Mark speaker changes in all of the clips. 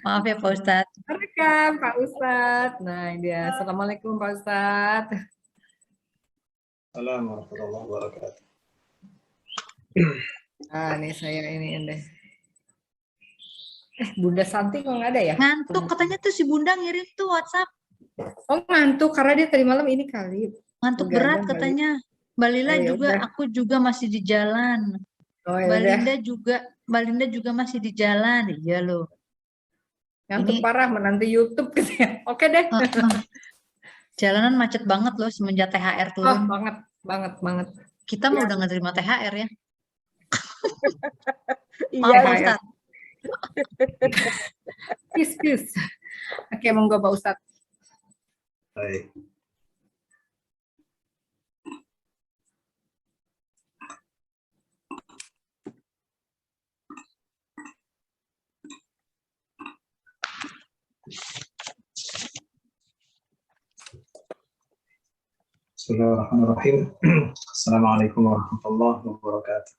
Speaker 1: Maaf ya Pak Ustadz.
Speaker 2: Rekam Pak Ustadz. Nah ini dia. Assalamualaikum Pak Ustadz.
Speaker 3: Assalamualaikum warahmatullahi wabarakatuh.
Speaker 2: Ah nih saya ini deh. Bunda Santi kok nggak ada ya?
Speaker 1: Ngantuk katanya tuh si Bunda ngirim tuh WhatsApp.
Speaker 2: Oh ngantuk karena dia tadi malam ini kali.
Speaker 1: Ngantuk
Speaker 2: Begadang
Speaker 1: berat katanya. Mbak Lila
Speaker 2: Oh, ya
Speaker 1: juga,
Speaker 2: udah.
Speaker 1: aku juga masih di jalan.
Speaker 2: Oh ya
Speaker 1: Mbak
Speaker 2: udah.
Speaker 1: Linda juga masih di jalan. Iya loh.
Speaker 2: Ngantuk
Speaker 1: Ini-
Speaker 2: parah menanti YouTube gitu ya. Oke deh.
Speaker 1: Jalanan macet banget loh semenjak THR
Speaker 2: Oh
Speaker 1: turun.
Speaker 2: banget.
Speaker 1: Kita mau udah nggak THR ya.
Speaker 2: Iya
Speaker 1: Maaf Pak
Speaker 2: ya.
Speaker 1: Ustadz.
Speaker 2: Peace. Oke monggo Pak Ustadz.
Speaker 3: Baik. Bismillahirrahmanirrahim. Assalamualaikum warahmatullahi wabarakatuh.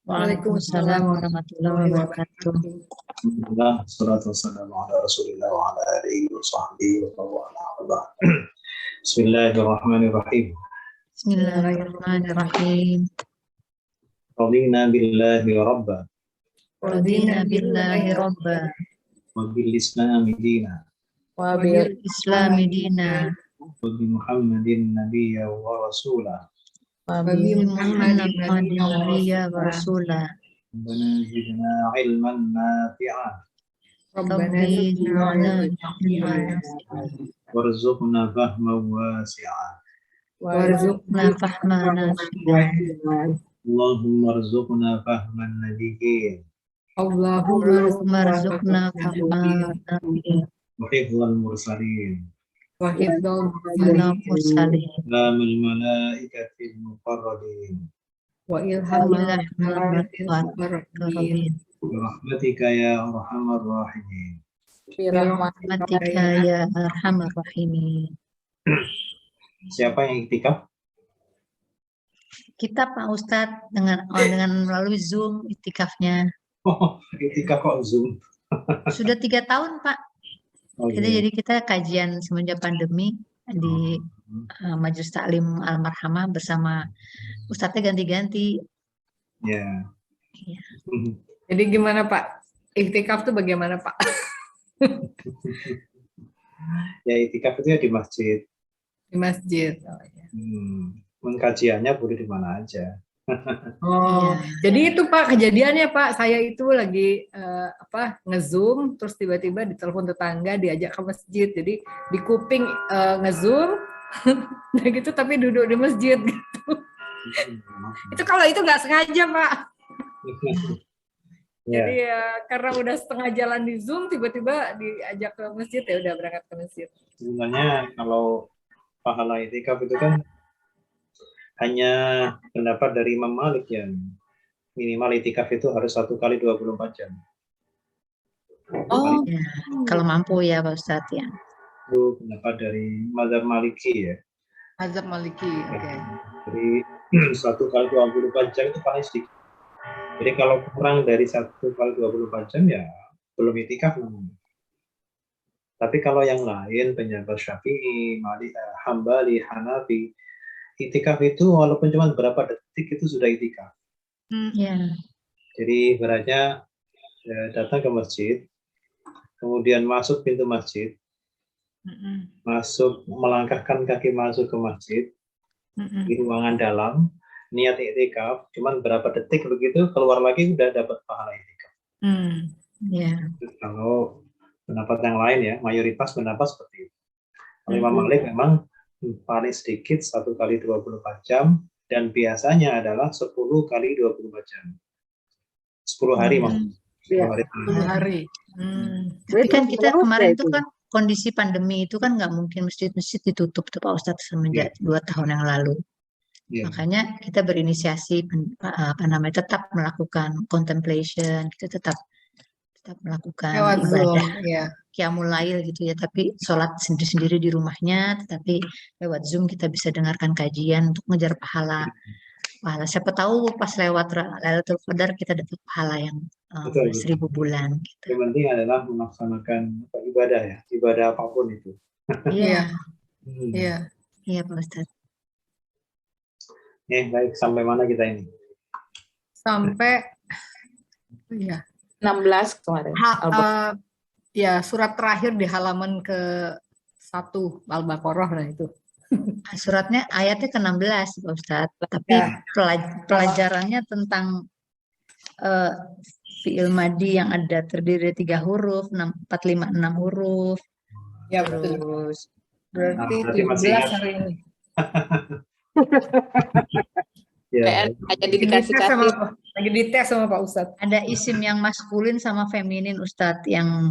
Speaker 1: Waalaikumsalam warahmatullahi wabarakatuh.
Speaker 3: Alhamdulillah, salatu wassalamu ala rasulillah wa ala alihi wa sahbihi wa wala. Bismillahirrahmanirrahim.
Speaker 1: Bismillahirrahmanirrahim.
Speaker 3: Radina billahi rabba
Speaker 1: Radina billahi robba.
Speaker 3: wa bil islami dina
Speaker 1: Wabil islami dina.
Speaker 3: wa bi Muhammadin nabiyya wa rasula.
Speaker 1: Wabil Muhammadin nabiyya wa rasula.
Speaker 3: Rabbana zidna ilman nafi'a
Speaker 2: Rabbana
Speaker 1: Rabbina
Speaker 3: warzuqna fahman wasi'a.
Speaker 2: warzuqna
Speaker 1: fahmana.
Speaker 3: Allahumma arzuqna fahman nabiyyin
Speaker 2: Allahumma
Speaker 1: Marzukna fahmana.
Speaker 3: wa hifdzal mursalin
Speaker 2: wa hifdzal
Speaker 1: Mursalin.
Speaker 3: Salamul malaikatil muqarrabin
Speaker 2: wa ilhamul
Speaker 1: Rahmatika
Speaker 3: Birahmatika ya arhamar rahimin.
Speaker 1: ya arhamar rahimin.
Speaker 3: Siapa yang iktikaf?
Speaker 1: Kita Pak Ustadz dengan melalui Zoom iktikafnya.
Speaker 3: Oh, iktikaf kok Zoom?
Speaker 1: Sudah 3 tahun Pak.
Speaker 3: Oh,
Speaker 1: Jadi kita kajian semenjak pandemi di Majelis Taklim Al-Marhamah bersama Ustadznya ganti-ganti.
Speaker 3: Ya.
Speaker 1: Iya.
Speaker 2: Jadi gimana Pak? Iktikaf tuh bagaimana Pak?
Speaker 3: Ya iktikaf itu ya di masjid.
Speaker 2: Di masjid. Oh, ya.
Speaker 3: Kajiannya boleh di mana aja.
Speaker 2: Oh, jadi itu Pak kejadiannya Pak, saya itu lagi nge-zoom, terus tiba-tiba ditelepon tetangga diajak ke masjid, jadi di kuping nge-zoom, nah gitu tapi duduk di masjid gitu. Itu kalau itu nggak sengaja Pak. Jadi ya karena udah setengah jalan di zoom, tiba-tiba diajak ke masjid ya udah berangkat ke masjid.
Speaker 3: Sebenarnya kalau pahala iktikaf itu kan hanya pendapat dari Imam Malik ya. Minimal iktikaf itu harus 1 kali 24 jam.
Speaker 1: Oh, ya. Kalau mampu ya Pak Ustadz ya.
Speaker 3: Itu pendapat dari mazhab Maliki ya.
Speaker 2: Mazhab Maliki, oke.
Speaker 3: Jadi 1 kali 24 jam itu paling sedikit. Jadi kalau kurang dari 1 kali 24 jam ya belum iktikaf namanya. Tapi kalau yang lain penyebab Syafi'i, Hambali, Hanafi, iktikaf itu walaupun cuma berapa detik itu sudah iktikaf.
Speaker 1: Ya.
Speaker 3: Jadi ibaratnya datang ke masjid, kemudian masuk pintu masjid, melangkahkan kaki masuk ke masjid, di ruangan dalam, niat iktikaf, cuman berapa detik begitu keluar lagi udah dapat pahala iktikaf.
Speaker 1: Ya.
Speaker 3: Kalau pendapat yang lain ya, mayoritas pendapat seperti itu. Kalau Imam Malik memang paling sedikit 1 kali 24 jam dan biasanya adalah 10 kali 24 jam. 10 hari maksudnya.
Speaker 2: 10 hari.
Speaker 1: Tapi kan kita kemarin itu kan kondisi pandemi itu kan nggak mungkin masjid-masjid ditutup tuh Pak Ustadz semenjak 2 tahun yang lalu. Makanya kita berinisiasi tetap melakukan contemplation, kita tetap melakukan ibadah qiyamul lail gitu ya, tapi sholat sendiri-sendiri di rumahnya, tetapi lewat Zoom kita bisa dengarkan kajian untuk ngejar pahala pahala. Siapa tahu pas lewat Lailatul Qadar kita dapat pahala yang
Speaker 3: Betul,
Speaker 1: 1000 bulan gitu.
Speaker 3: Yang penting adalah melaksanakan ibadah ya, ibadah apapun itu.
Speaker 1: Iya,
Speaker 2: Iya.
Speaker 1: iya Pak Ustadz.
Speaker 3: Baik, sampai mana kita ini?
Speaker 2: Sampai ya
Speaker 4: 16 kemarin.
Speaker 2: Ya, surat terakhir di halaman ke-1 Al-Baqarah lah itu.
Speaker 1: Suratnya ayatnya ke-16 Pak Ustadz, tapi
Speaker 2: Ya.
Speaker 1: pelajarannya tentang fi'il madi yang ada terdiri dari 3 huruf, 4, 5, 6 huruf.
Speaker 2: Ya, betul.
Speaker 1: Terus
Speaker 2: Berarti
Speaker 3: berarti masih
Speaker 2: 17
Speaker 3: ingat.
Speaker 2: hari ini.
Speaker 3: Ya,
Speaker 4: Kayak dikasih-kasih.
Speaker 2: Lagi dites sama Pak Ustadz.
Speaker 1: ada isim yang maskulin sama feminin Ustadz yang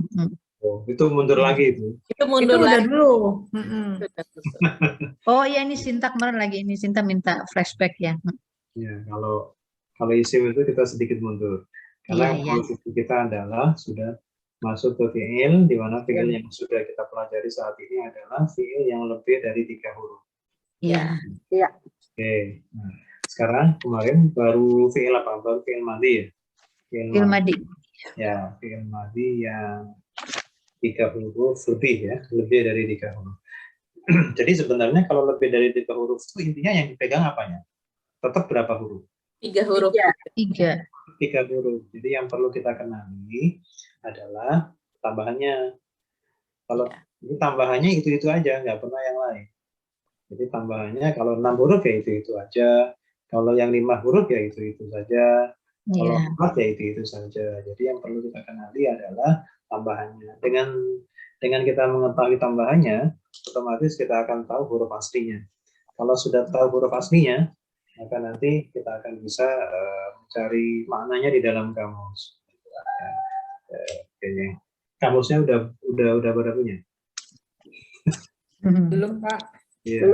Speaker 3: itu mundur lagi itu.
Speaker 4: Itu
Speaker 2: Itu
Speaker 4: mundur
Speaker 2: udah
Speaker 4: lagi.
Speaker 2: dulu.
Speaker 1: oh iya ini Sinta kemarin lagi ini Sinta minta flashback ya.
Speaker 3: Ya, kalau isim itu kita sedikit mundur. Karena
Speaker 1: Iya.
Speaker 3: posisi kita adalah sudah masuk ke fi'il, di mana fi'il yang sudah kita pelajari saat ini adalah fi'il yang lebih dari 3 huruf.
Speaker 1: Iya.
Speaker 3: Oke. Nah, sekarang kemarin baru fi'il apa? Baru fi'il madi ya?
Speaker 1: Fi'il madi.
Speaker 3: Ya, fi'il madi yang 3 huruf lebih ya, lebih dari 3 huruf. Jadi sebenarnya kalau lebih dari 3 huruf itu intinya yang dipegang apanya? Tetap berapa huruf?
Speaker 4: 3 huruf.
Speaker 1: 3.
Speaker 3: 3 huruf. Jadi yang perlu kita kenali adalah tambahannya. Kalau ini tambahannya itu aja, nggak pernah yang lain. Jadi tambahannya kalau 6 huruf ya itu aja. Kalau yang 5 huruf ya itu saja. Kalau 4 ya itu saja. Jadi yang perlu kita kenali adalah tambahannya. Dengan kita mengetahui tambahannya, otomatis kita akan tahu huruf aslinya. Kalau sudah tahu huruf aslinya, maka nanti kita akan bisa mencari maknanya di dalam kamus. Kamusnya udah pada punya?
Speaker 2: Belum, Pak.
Speaker 3: Iya.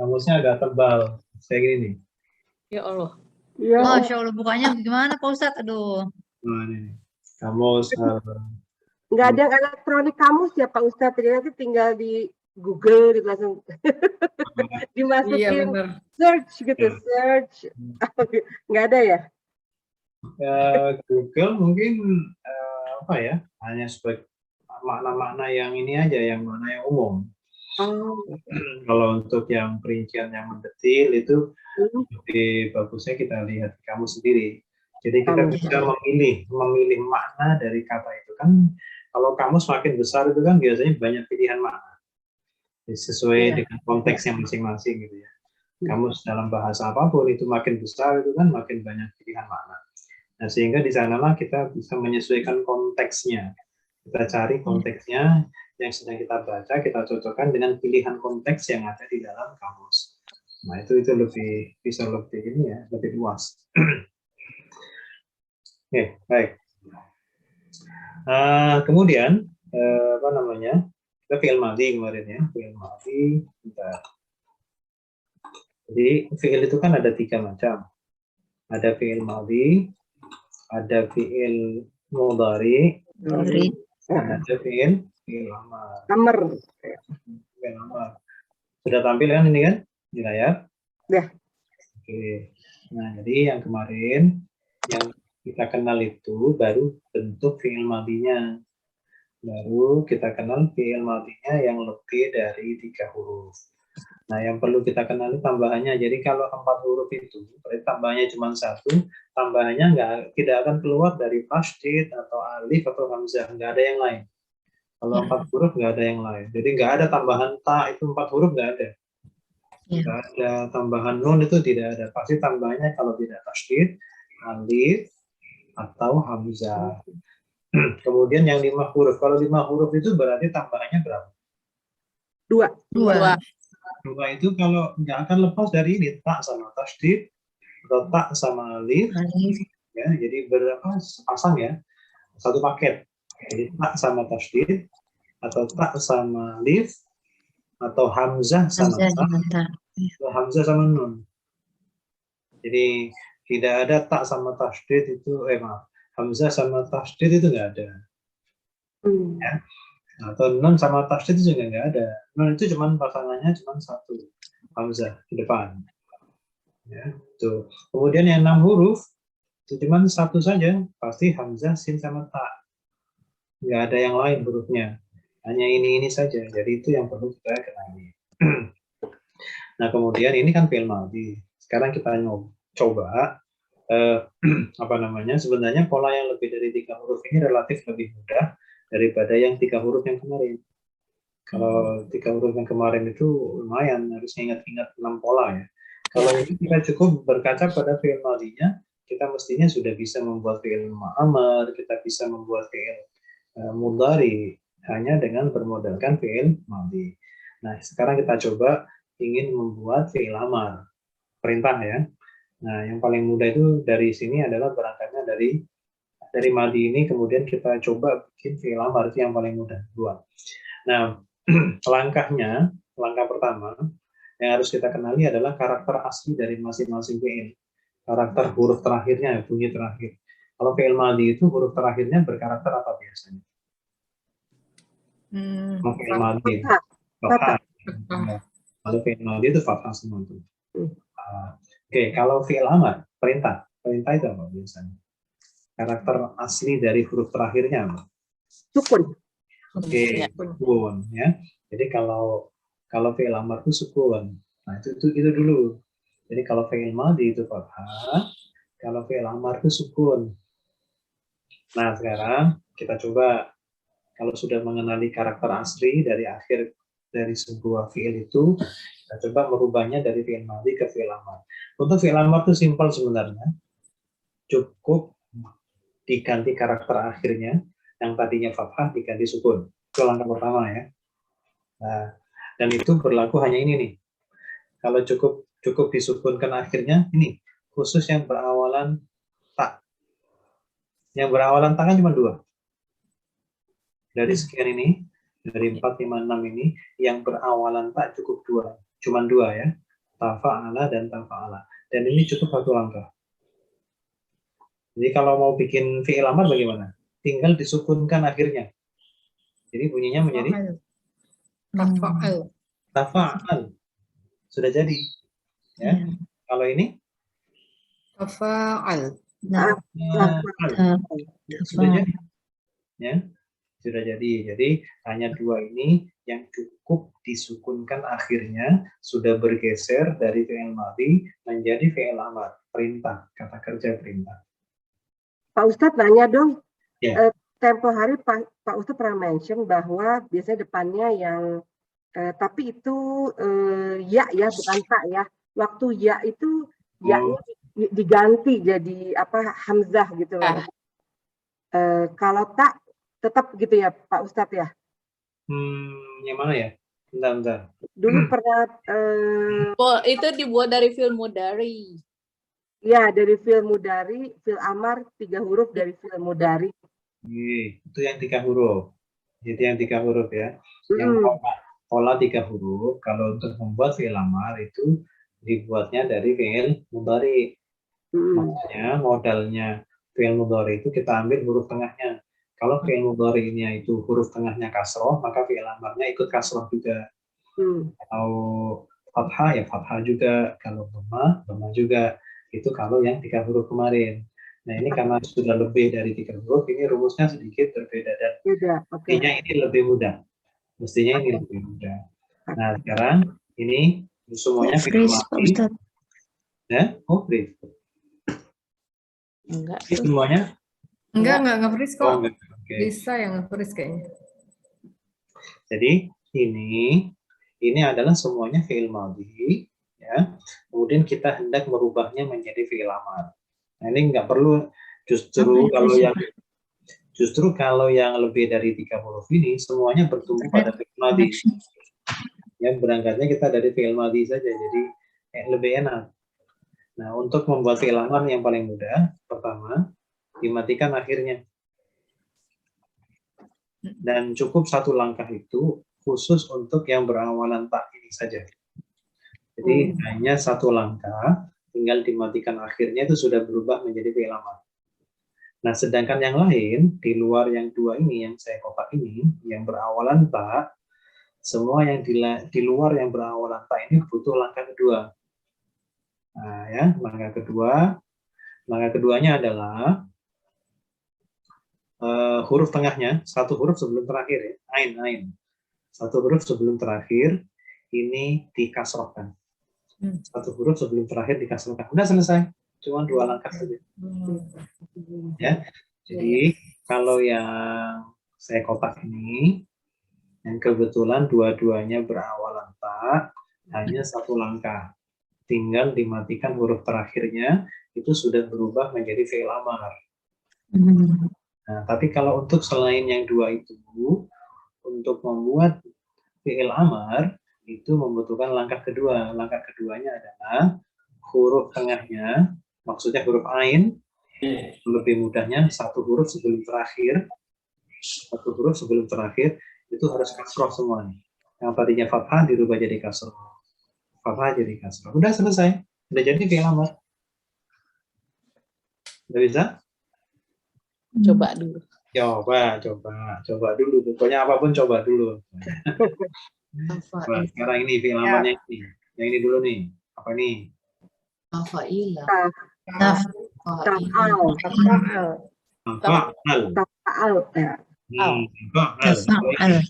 Speaker 3: Kamusnya agak tebal, kayak gini nih.
Speaker 4: Ya Allah.
Speaker 5: Ya,
Speaker 1: Masya Allah, bukanya gimana Pak Ustadz? Aduh.
Speaker 3: Nah, ini kamus.
Speaker 5: nggak ada yang elektronik kamus ya Pak Ustadz. Jadi nanti tinggal di Google gitu langsung dimasukin
Speaker 2: Iya, benar.
Speaker 5: search gitu, search. Nggak ada ya?
Speaker 3: Google mungkin apa ya? Hanya sebagai makna-makna yang ini aja, yang makna yang umum. Kalau untuk yang perincian yang mendetil itu lebih bagusnya kita lihat kamu sendiri. Jadi kita bisa memilih makna dari kata itu kan. Kalau kamu semakin besar itu kan biasanya banyak pilihan makna sesuai dengan konteksnya masing-masing gitu ya. Kamus dalam bahasa apapun itu makin besar itu kan makin banyak pilihan makna. Nah sehingga di sanalah kita bisa menyesuaikan konteksnya. Kita cari konteksnya yang sedang kita baca, kita cocokkan dengan pilihan konteks yang ada di dalam kamus. Nah itu bisa lebih ini ya, lebih luas. Oke, baik. Kemudian apa namanya? Kita fi'il madhi kemarin ya, fi'il madhi. Jadi fi'il itu kan ada 3 macam. Ada fi'il madhi, ada fi'il mudhari, ada fi'il amar. Sudah tampil kan ini kan di layar?
Speaker 5: Ya.
Speaker 3: Oke. Nah jadi yang kemarin yang kita kenal itu baru bentuk fi'il madhinya. Baru kita kenal fi'il madhinya yang lebih dari 3 huruf. Nah, yang perlu kita kenali tambahannya. Jadi kalau 4 huruf itu, berarti tambahannya cuma 1, tambahannya tidak akan keluar dari tasydid atau alif atau hamzah, nggak ada yang lain. Kalau 4 huruf nggak ada yang lain. Jadi nggak ada tambahan ta itu 4 huruf nggak ada. Nggak ada tambahan nun itu tidak ada. Pasti tambahannya kalau tidak tasydid, alif atau hamzah. Kemudian yang 5 huruf. Kalau 5 huruf itu berarti tambahannya berapa?
Speaker 5: 2.
Speaker 3: 2 itu kalau nggak akan lepas dari ini, tak sama tasydid atau tak sama alif, ya, jadi berapa pasang ya, satu paket. Jadi tak sama tasydid atau tak sama alif atau hamzah sama ta, atau hamzah sama nun. Jadi tidak ada tak sama tasydid itu, hamzah sama tasydid itu nggak ada. Ya. Atau nun sama tasydid itu juga nggak ada. Nun itu cuma pasangannya cuma 1 hamzah di depan. Ya, tuh. Kemudian yang 6 huruf itu cuma satu saja, pasti hamzah, sin sama ta. Nggak ada yang lain hurufnya. Hanya ini saja. Jadi itu yang perlu kita kenali. Nah, kemudian ini kan fi'il madhi. Sekarang kita coba apa namanya? Sebenarnya pola yang lebih dari 3 huruf ini relatif lebih mudah daripada yang 3 huruf yang kemarin. Kalau 3 huruf yang kemarin itu lumayan, harus ingat-ingat 6 pola ya. Kalau ini kita cukup berkaca pada fi'il madhinya, kita mestinya sudah bisa membuat fi'il ma'amar, kita bisa membuat fi'il mudhari hanya dengan bermodalkan fi'il madhi. Nah, sekarang kita coba ingin membuat fi'il amar, perintah ya. Nah, yang paling mudah itu dari sini adalah berangkatnya dari madhi ini, kemudian kita coba bikin fi'il amar, itu yang paling mudah buat. Nah, langkah pertama yang harus kita kenali adalah karakter asli dari masing-masing fi'il. Karakter huruf terakhirnya, bunyi terakhir. Kalau fi'il madhi itu huruf terakhirnya berkarakter apa biasanya? Fi'il madhi, fathah. Kalau fi'il madhi itu fathah semua itu. Oke, kalau fi'il amar, perintah itu apa biasanya? Karakter asli dari huruf terakhirnya apa?
Speaker 5: Sukun.
Speaker 3: Oke, sukun ya. Jadi kalau fi'il amar itu sukun. Nah, itu dulu. Jadi kalau fi'il madhi itu fathah, kalau fi'il amar itu sukun. Nah, sekarang kita coba, kalau sudah mengenali karakter asli dari akhir dari sebuah fi'il itu, kita coba merubahnya dari fi'il madhi ke fi'il amar. Untuk fi'il amar itu simpel sebenarnya. Cukup diganti karakter akhirnya, yang tadinya fathah diganti sukun. Itu langkah pertama ya. Nah, dan itu berlaku hanya ini nih. Kalau cukup disukunkan akhirnya, ini khusus yang berawalan ta. Yang berawalan ta kan cuma 2. Dari sekian ini, dari 4, 5, 6 ini, yang berawalan ta cukup 2. Cuma 2 ya. Tafa'ala dan tafa'ala. Dan ini cukup satu langkah. Jadi kalau mau bikin fi'il amar bagaimana? Tinggal disukunkan akhirnya. Jadi bunyinya menjadi tafa'al. Sudah jadi. Ya. Kalau ini
Speaker 2: Tafa'al.
Speaker 3: Sudah jadi. Ya. Sudah jadi. Jadi hanya 2 ini yang cukup disukunkan akhirnya sudah bergeser dari fi'il madhi menjadi fi'il amar, perintah, kata kerja perintah.
Speaker 5: Pak Ustadz nanya dong,
Speaker 3: Ya.
Speaker 5: tempo hari Pak Ustadz pernah mention bahwa biasanya depannya yang tapi itu ya bukan tak ya. Waktu ya itu ya-nya diganti jadi apa hamzah gitu loh. Kalau tak tetap gitu ya Pak Ustadz ya?
Speaker 3: Yang mana ya? Bentar.
Speaker 5: Dulu pernah
Speaker 4: itu dibuat dari film mudhari.
Speaker 5: Ya, dari fi'il mudhari, fi'il amar 3 huruf dari fi'il mudhari.
Speaker 3: Itu yang 3 huruf. Itu yang 3 huruf ya. Yang pola 3 huruf, kalau untuk membuat fi'il amar itu dibuatnya dari fi'il mudhari. Makanya modalnya fi'il mudhari itu kita ambil huruf tengahnya. Kalau fi'il mudhari-nya itu huruf tengahnya kasroh, maka fi'il amarnya ikut kasroh juga. Kalau fathah ya fathah juga, kalau dhamma juga. Itu kalau yang 3 huruf kemarin. Nah, ini karena sudah lebih dari 3 huruf, ini rumusnya sedikit berbeda dan mestinya ini lebih mudah. Mestinya ini lebih mudah. Nah, sekarang ini semuanya fi'il madhi. Ya, freeze.
Speaker 4: Enggak.
Speaker 3: Ini semuanya?
Speaker 2: Enggak freeze kok.
Speaker 3: Okay.
Speaker 2: Bisa yang freeze kayaknya.
Speaker 3: Jadi ini adalah semuanya fi'il madhi. Ya, kemudian kita hendak merubahnya menjadi fi'il amar. Nah, ini nggak perlu, justru kalau yang lebih dari 3 huruf ini semuanya bertumbuh pada fi'il madhi. Ya, berangkatnya kita dari fi'il madhi saja, jadi lebih enak. Nah, untuk membuat fi'il amar yang paling mudah, pertama dimatikan akhirnya. Dan cukup satu langkah itu khusus untuk yang berawalan ta ini saja. Jadi hanya satu langkah, tinggal dimatikan akhirnya itu sudah berubah menjadi fi'il amar. Nah, sedangkan yang lain, di luar yang 2 ini, yang saya kotak ini, yang berawalan ta, semua yang di luar yang berawalan ta ini butuh langkah kedua. Nah, ya, langkah kedua. Langkah keduanya adalah huruf tengahnya, satu huruf sebelum terakhir ya, ain. Satu huruf sebelum terakhir ini dikasrohkan. Satu huruf sebelum terakhir dikasrohkan. Udah selesai. Cuma 2 langkah saja. Ya. Jadi kalau yang saya kotak ini, yang kebetulan dua-duanya berawalan ta, hanya 1 langkah. Tinggal dimatikan huruf terakhirnya, itu sudah berubah menjadi fi'il amar. Nah, tapi kalau untuk selain yang 2 itu, untuk membuat fi'il amar, itu membutuhkan langkah kedua. Langkah keduanya adalah huruf tengahnya, maksudnya huruf ain, lebih mudahnya satu huruf sebelum terakhir, itu harus kasroh semuanya. Yang tadinya fathah dirubah jadi kasroh. Fathah jadi kasroh. Udah selesai. Udah jadi fi'il amar. Udah bisa?
Speaker 4: Coba dulu.
Speaker 3: Coba dulu. Pokoknya apapun coba dulu. Nah, sekarang ini fi'il amarnya ini. Yang ini dulu nih. Apa nih?
Speaker 4: Afailah.
Speaker 5: Taf'al.
Speaker 3: Tafa'al.
Speaker 5: Ya.
Speaker 1: Tafa'al.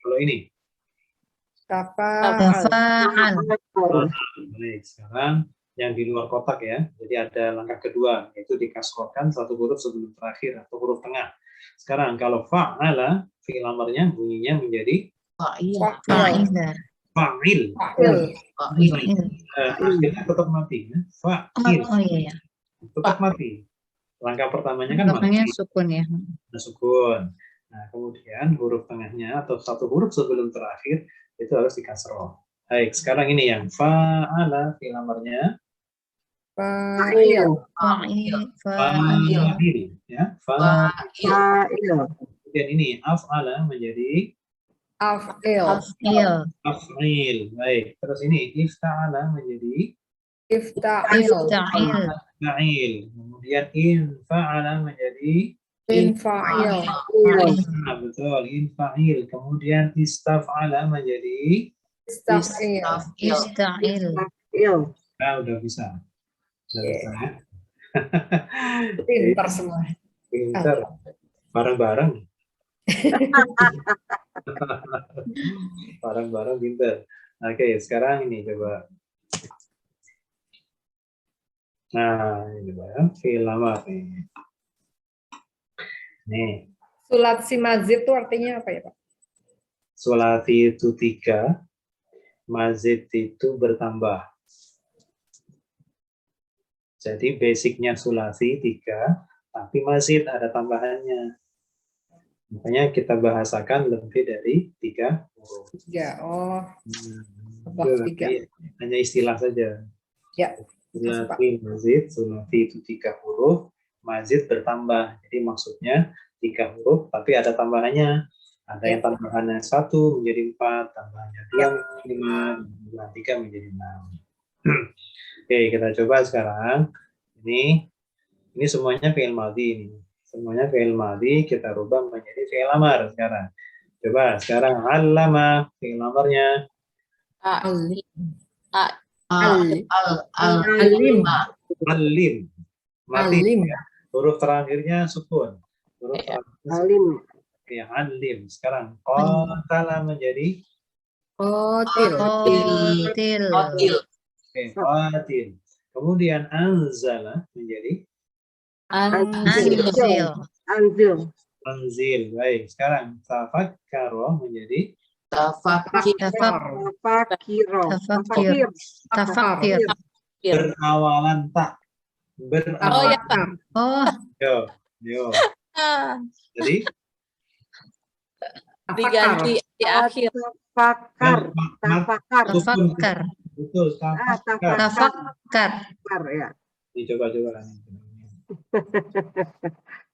Speaker 3: Kalau ini?
Speaker 1: Tafa'al.
Speaker 3: Baik, sekarang yang di luar kotak ya. Jadi ada langkah kedua, yaitu dikasrohkan satu huruf sebelum terakhir atau huruf tengah. Sekarang kalau fa'ala, fi'il amarnya bunyinya menjadi
Speaker 4: Fa'ilah.
Speaker 3: fa'il. Akhirnya tetap mati ya. Fa'il.
Speaker 1: Oh iya.
Speaker 3: Tetap mati. Langkah pertamanya kan
Speaker 1: Belakangnya
Speaker 3: mati.
Speaker 1: sukun ya.
Speaker 3: Sukun. Nah, kemudian huruf tengahnya atau satu huruf sebelum terakhir itu harus dikasroh. Baik, sekarang ini yang fa'ala, fi'il amarnya
Speaker 5: Fa'il.
Speaker 3: ya.
Speaker 5: Fa'il.
Speaker 3: Kemudian ini af'ala menjadi
Speaker 2: Af'il.
Speaker 3: af'il. Baik. Terus ini ifta'ala menjadi
Speaker 2: Ifta'il.
Speaker 3: fa'il. Kemudian infa'ala menjadi
Speaker 2: Infa'il.
Speaker 3: betul, infa'il. Kemudian istaf'ala menjadi
Speaker 2: Istaf'il.
Speaker 1: Ista'il.
Speaker 3: nah, udah bisa. Udah bisa ya.
Speaker 2: Pintar semua.
Speaker 3: Pintar. Bareng-bareng. Bareng-bareng pintar. Oke, sekarang ini coba. Nah, ini ya, fi'il amar nih. Nih.
Speaker 2: Sulasi mazid itu artinya apa ya, Pak?
Speaker 3: Sulasi itu 3, mazid itu bertambah. Jadi basicnya sulasi 3, tapi mazid ada tambahannya. Makanya kita bahasakan lebih dari 3 huruf.
Speaker 2: 3. Oh.
Speaker 3: Itu
Speaker 2: 3.
Speaker 3: hanya istilah saja.
Speaker 2: Ya.
Speaker 3: Sulasi mazid, sulasi itu 3 huruf, mazid bertambah. Jadi maksudnya 3 huruf, tapi ada tambahannya. Ada yang tambahannya 1 menjadi 4, tambahannya 2 menjadi 5, tambahan 3 menjadi 6. Oke, kita coba sekarang. Ini semuanya fi'il madhi ini. Semuanya fi'il madhi, kita rubah menjadi fi'il amar sekarang. Coba sekarang allama, fi'il amarnya. Alim. Mati. Huruf terakhirnya sukun. Huruf terakhirnya
Speaker 5: Alim.
Speaker 3: Oke, alim. Sekarang qatala menjadi
Speaker 2: Qatil.
Speaker 3: oke, qatil. Kemudian anzala menjadi anzil. Baik, sekarang tafakkara menjadi
Speaker 1: Tafakir.
Speaker 3: berawalan tak. Yo. Jadi
Speaker 4: diganti di akhir.
Speaker 5: Tafakar.
Speaker 3: betul,
Speaker 1: Tafakar.
Speaker 5: Ya.
Speaker 3: Coba.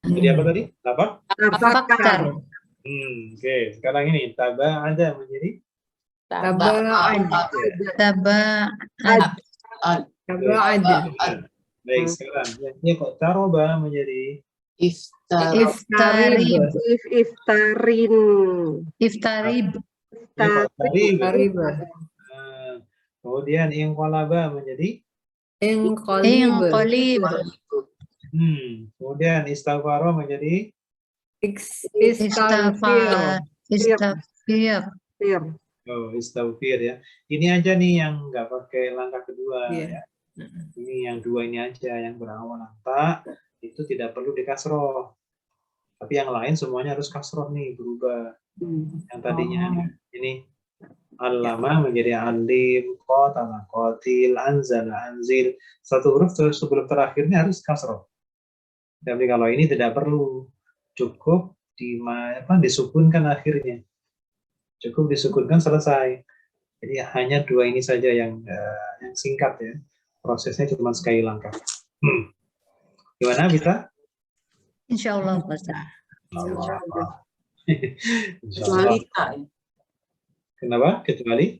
Speaker 3: Jadi apa tadi?
Speaker 1: Tafakar.
Speaker 3: Oke, sekarang ini taba'ada menjadi
Speaker 1: Taba'ad.
Speaker 3: Baik, sekarang ini kok taroba menjadi
Speaker 1: Iftarib.
Speaker 3: kemudian inqalaba menjadi
Speaker 2: Inqalib.
Speaker 3: Kemudian istaghfaro menjadi
Speaker 2: Istaghfir.
Speaker 1: Istaghfir.
Speaker 3: Istaghfir ya. Ini aja nih yang nggak pakai langkah kedua
Speaker 2: Iya.
Speaker 3: ya. Ini yang dua ini aja yang berawalan ta itu tidak perlu dikasroh. Tapi yang lain semuanya harus kasroh nih, berubah. Yang tadinya ini Allama menjadi alim, qatala qatil, anzala anzil. Satu huruf sebelum terakhirnya harus kasroh. Tapi kalau ini tidak perlu, cukup disukunkan akhirnya. Cukup disukunkan selesai. Jadi hanya dua ini saja yang singkat ya. Prosesnya cuma sekali langkah. Gimana bisa?
Speaker 1: Insya Allah Ustaz.
Speaker 4: Kecuali tak.
Speaker 3: Kenapa?
Speaker 4: Kecuali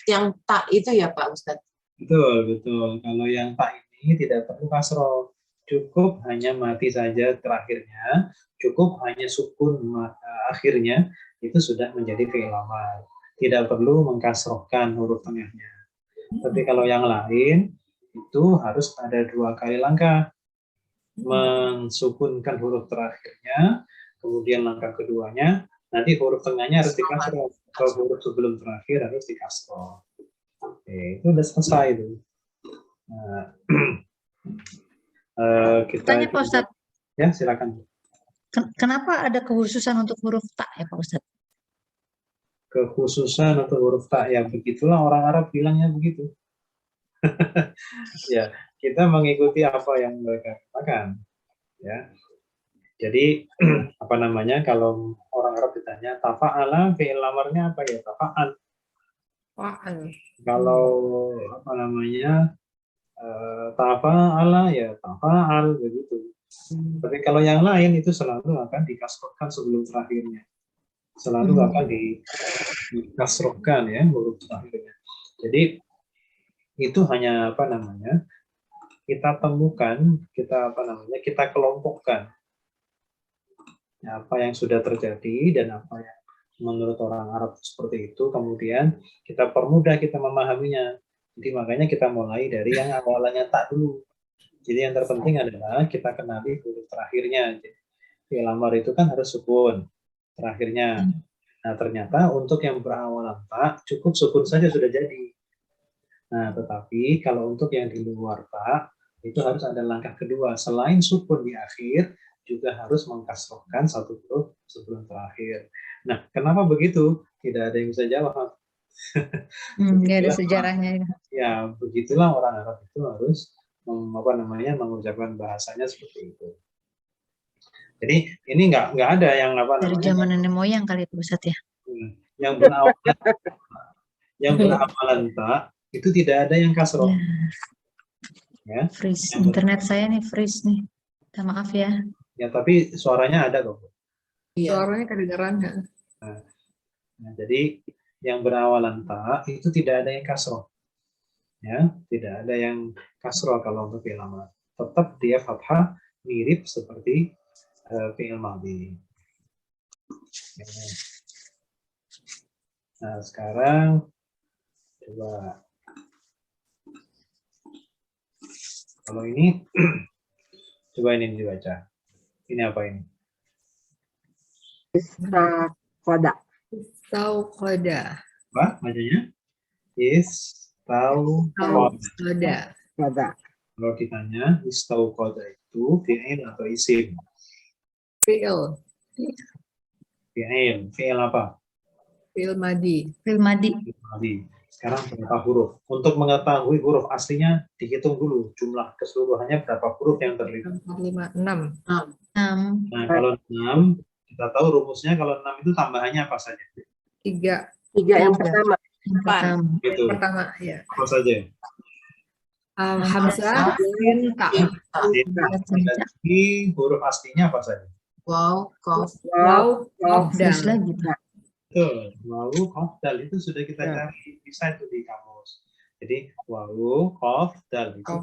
Speaker 4: yang tak itu ya Pak Ustadz.
Speaker 3: Betul. Kalau yang tak ini tidak perlu kasroh. Cukup hanya mati saja terakhirnya. Cukup hanya sukun akhirnya. Itu sudah menjadi fi'il amar. Tidak perlu mengkasrohkan huruf tengahnya. Tapi kalau yang lain, itu harus ada dua kali langkah. Mensukunkan huruf terakhirnya, kemudian langkah keduanya, nanti huruf tengahnya harus dikasroh. Kalau huruf sebelum terakhir harus dikasroh. Oke, itu udah selesai itu. Nah, kita
Speaker 1: Tanya Pak Ustadz.
Speaker 3: Ya, silakan.
Speaker 1: Kenapa ada kekhususan untuk huruf tak ya Pak Ustadz?
Speaker 3: Kekhususan untuk huruf tak, ya begitulah orang Arab bilangnya begitu. Ya, kita mengikuti apa yang mereka katakan. Ya. Jadi apa namanya, kalau orang Arab ditanya tafa'ala, fi'il amarnya apa ya? Tafa'al. Kalau apa namanya, tafa'ala ya tafa'al begitu. Tapi kalau yang lain itu selalu akan dikasrohkan sebelum terakhirnya. Selalu akan dikasrohkan ya huruf terakhirnya. Jadi itu hanya apa namanya, kita temukan, kita kelompokkan apa yang sudah terjadi dan apa yang menurut orang Arab seperti itu, kemudian kita permudah kita memahaminya. Jadi makanya kita mulai dari yang awalannya tak dulu. Jadi yang terpenting adalah kita kenali huruf terakhirnya. Fi'il amar itu kan harus sukun terakhirnya. Nah ternyata untuk yang berawalan tak cukup sukun saja sudah jadi. Nah tetapi kalau untuk yang di luar tak itu harus ada langkah kedua. Selain sukun di akhir, juga harus mengkasrohkan satu huruf sebelum terakhir. Nah, kenapa begitu? Tidak ada yang bisa jawab.
Speaker 1: Nggak ada sejarahnya.
Speaker 3: Ya, begitulah orang Arab itu harus mengucapkan bahasanya seperti itu. Jadi ini nggak ada yang
Speaker 1: dari zaman nenek moyang kali Pak Ustadz ya.
Speaker 3: Yang berawalan tak itu tidak ada yang kasroh. Ya.
Speaker 1: Freeze. Internet saya nih freeze nih. Minta maaf ya.
Speaker 3: Ya, tapi suaranya ada kok.
Speaker 2: Iya. Suaranya kedengeran.
Speaker 3: Nah, jadi yang berawalan ta itu tidak ada yang kasroh. Ya, tidak ada yang kasroh kalau untuk fi'il amar. Tetap dia fathah mirip seperti fi'il madhi. Nah, sekarang coba kalau ini coba ini dibaca. Ini apa ini?
Speaker 5: Istauqada.
Speaker 3: Apa bacanya? Istauqada. Kalau ditanya istauqada itu fi'il atau isim?
Speaker 2: Fi'il.
Speaker 3: Fi'il apa?
Speaker 2: Fi'il madhi.
Speaker 1: Fi'il madhi.
Speaker 3: Sekarang berapa huruf? Untuk mengetahui huruf aslinya dihitung dulu jumlah keseluruhannya berapa huruf yang terlibat.
Speaker 2: 6.
Speaker 3: Nah, kalau 6 kita tahu rumusnya, kalau 6 itu tambahannya apa saja?
Speaker 2: 3
Speaker 5: yang pertama.
Speaker 3: Gitu.
Speaker 2: Pertama ya.
Speaker 3: Apa saja?
Speaker 2: Hamzah, sin, ta.
Speaker 3: Jadi huruf aslinya apa saja?
Speaker 4: Waw, kof,
Speaker 2: dal.
Speaker 1: Lagi.
Speaker 3: Betul, wawu, kof, dal itu sudah kita cari, bisa itu di kamus. Jadi wawu, kof, dal itu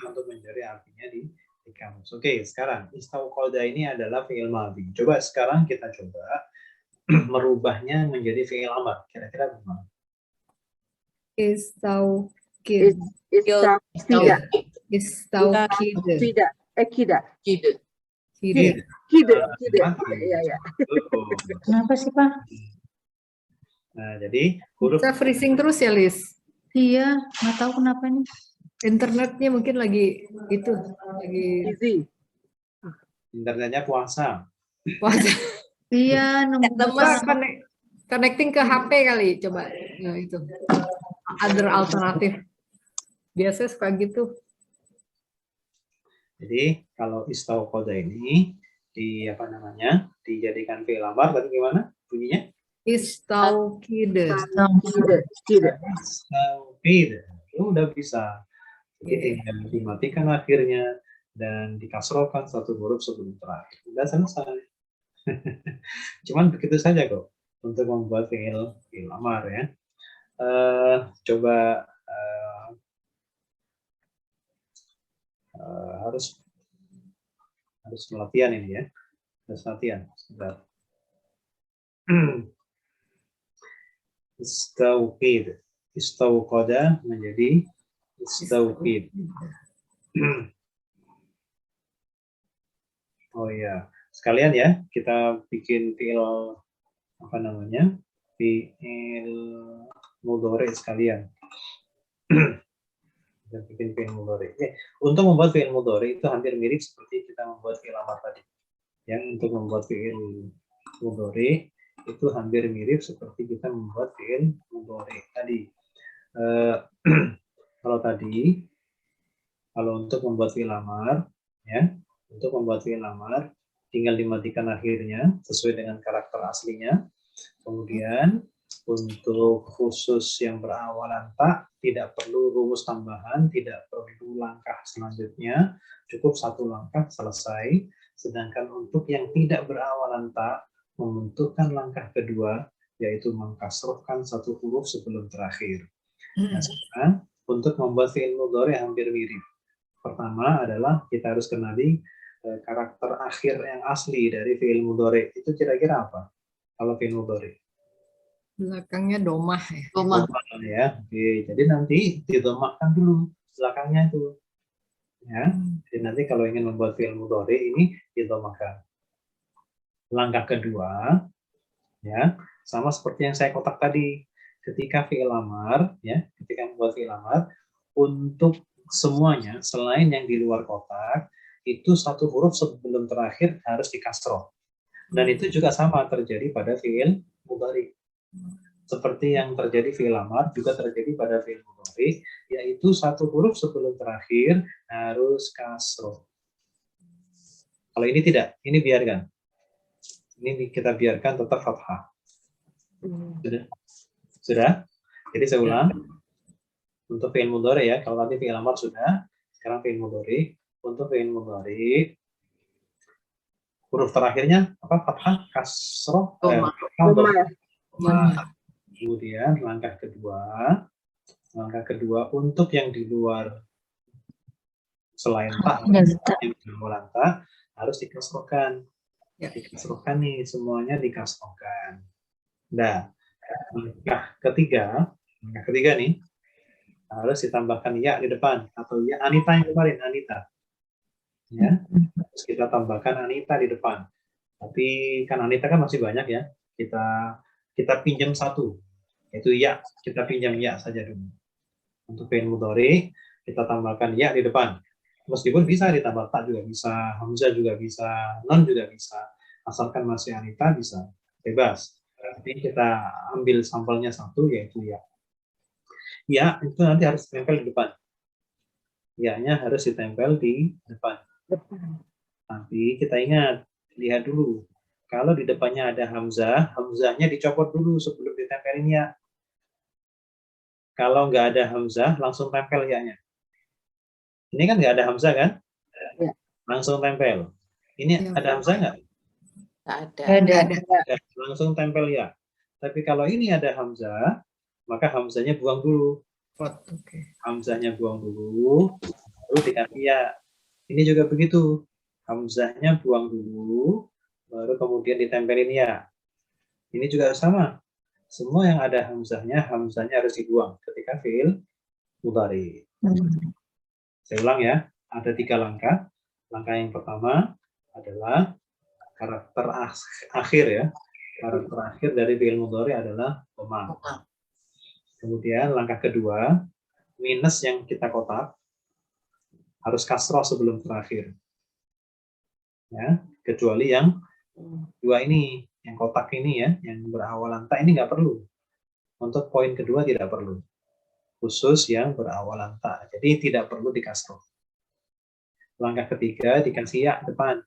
Speaker 3: untuk mencari artinya di kamus. Oke, sekarang istauqada ini adalah fi'il madhi. Coba sekarang kita coba merubahnya menjadi fi'il amar. Kira-kira bagaimana?
Speaker 2: Kid.
Speaker 5: Istauqida.
Speaker 2: Istauqida.
Speaker 5: Kida.
Speaker 4: Gitu.
Speaker 2: Kida.
Speaker 5: Kida. Ya.
Speaker 1: Kenapa sih, Pak?
Speaker 3: Nah, jadi huruf
Speaker 2: Bisa freezing terus ya, Lis?
Speaker 1: Iya, nggak tahu kenapa nih.
Speaker 2: Internetnya mungkin lagi lagi
Speaker 5: Easy.
Speaker 3: internetnya puasa.
Speaker 2: puasa.
Speaker 1: Iya, nunggu
Speaker 2: Coba
Speaker 1: buka.
Speaker 2: connecting ke HP kali, coba. Nah, itu. Other alternatif. Biasanya suka gitu.
Speaker 3: Jadi kalau istauqada ini dijadikan fi'il amar tadi gimana bunyinya?
Speaker 2: Istauqida.
Speaker 5: Kida.
Speaker 3: Istauqida. Udah bisa. Jadi tinggal dimatikan akhirnya dan dikasrohkan satu huruf sebelum terakhir. Udah selesai. Cuman begitu saja kok untuk membuat fi'il amar ya. Coba harus latihan ini ya. Harus latihan. Sebentar. Istauqid. Istauqada menjadi istauqid. Oh iya, sekalian ya kita bikin fi'il fi'il mudhari sekalian. Kita bikin fi'il mudhari. Untuk membuat fi'il mudhari itu hampir mirip seperti kita membuat fi'il amar tadi. Yang untuk membuat fi'il mudhari itu hampir mirip seperti kita membuat fi'il mudhari tadi. Kalau untuk membuat fi'il amar, ya, untuk membuat fi'il amar tinggal dimatikan akhirnya sesuai dengan karakter aslinya. Kemudian untuk khusus yang berawalan ta tidak perlu rumus tambahan, tidak perlu langkah selanjutnya, cukup satu langkah selesai. Sedangkan untuk yang tidak berawalan ta membutuhkan langkah kedua, yaitu mengkasrohkan satu huruf sebelum terakhir. Nah, sekarang untuk membuat fi'il mudhari hampir mirip. Pertama adalah kita harus kenali karakter akhir yang asli dari fi'il mudhari. Itu kira-kira apa? Kalau fi'il mudhari.
Speaker 2: Belakangnya domah ya.
Speaker 4: Domah.
Speaker 3: Ya. Oke, jadi nanti didomahkan dulu belakangnya itu. Ya. Jadi nanti kalau ingin membuat fi'il mudhari ini didomahkan. Langkah kedua, ya, sama seperti yang saya kotak tadi. Ketika fi'il amar, ya, ketika membuat fi'il amar, untuk semuanya selain yang di luar kotak itu satu huruf sebelum terakhir harus dikasroh, dan itu juga sama terjadi pada fi'il mudhari. Seperti yang terjadi fi'il amar juga terjadi pada fi'il mudhari, yaitu satu huruf sebelum terakhir harus kasroh. Kalau ini tidak, ini biarkan. Ini kita biarkan tetap fathah. Sudah? Jadi saya ulang. Untuk fi'il mudhari ya, kalau nanti fi'il amar sudah, sekarang fi'il mudhari. Untuk fi'il mudhari huruf terakhirnya apa? Fathah, kasroh, kemudian langkah kedua untuk yang di luar selain ta, yang di luar ta harus dikasrohkan. Dikasrohkan nih, semuanya dikasrohkan. Nah, langkah ketiga nih harus ditambahkan ya di depan, atau ya Anita yang kemarin, Anita. Ya, terus kita tambahkan Anita di depan. Tapi kan Anita kan masih banyak ya. Kita pinjam satu, yaitu ya. Kita pinjam ya saja dulu. Untuk fi'il mudhari kita tambahkan ya di depan. Meskipun bisa ditambah ta juga bisa, hamzah juga bisa, non juga bisa. Asalkan masih Anita bisa, bebas. Tapi kita ambil sampelnya satu, yaitu ya. Ya, itu nanti harus ditempel di depan. Ya-nya harus ditempel di depan. Tapi kita lihat dulu. Kalau di depannya ada hamzah, hamzahnya dicopot dulu sebelum ditempelin ya. Kalau nggak ada hamzah, langsung tempel ya-nya. Ini kan nggak ada hamzah kan?
Speaker 5: Ya.
Speaker 3: Langsung tempel. Ini ada hamzah nggak?
Speaker 4: Nggak ada.
Speaker 3: Langsung tempel ya. Tapi kalau ini ada hamzah, maka hamzahnya buang dulu. Hamzahnya buang dulu, baru diganti ya. Ini juga begitu. Hamzahnya buang dulu, baru kemudian ditempelin ya. Ini juga sama. Semua yang ada hamzahnya harus dibuang ketika fi'il mudhari.
Speaker 1: Hmm.
Speaker 3: Saya ulang ya, ada 3 langkah. Langkah yang pertama adalah karakter akhir ya. Karakter akhir dari fi'il mudhari adalah dhamma. Kemudian langkah kedua, minus yang kita kotak harus kasroh sebelum terakhir. Ya, kecuali yang dua ini, yang kotak ini ya, yang berawalan ta ini nggak perlu. Untuk poin kedua tidak perlu. Khusus yang berawalan ta. Jadi tidak perlu dikasroh. Langkah ketiga dikasih ya depan.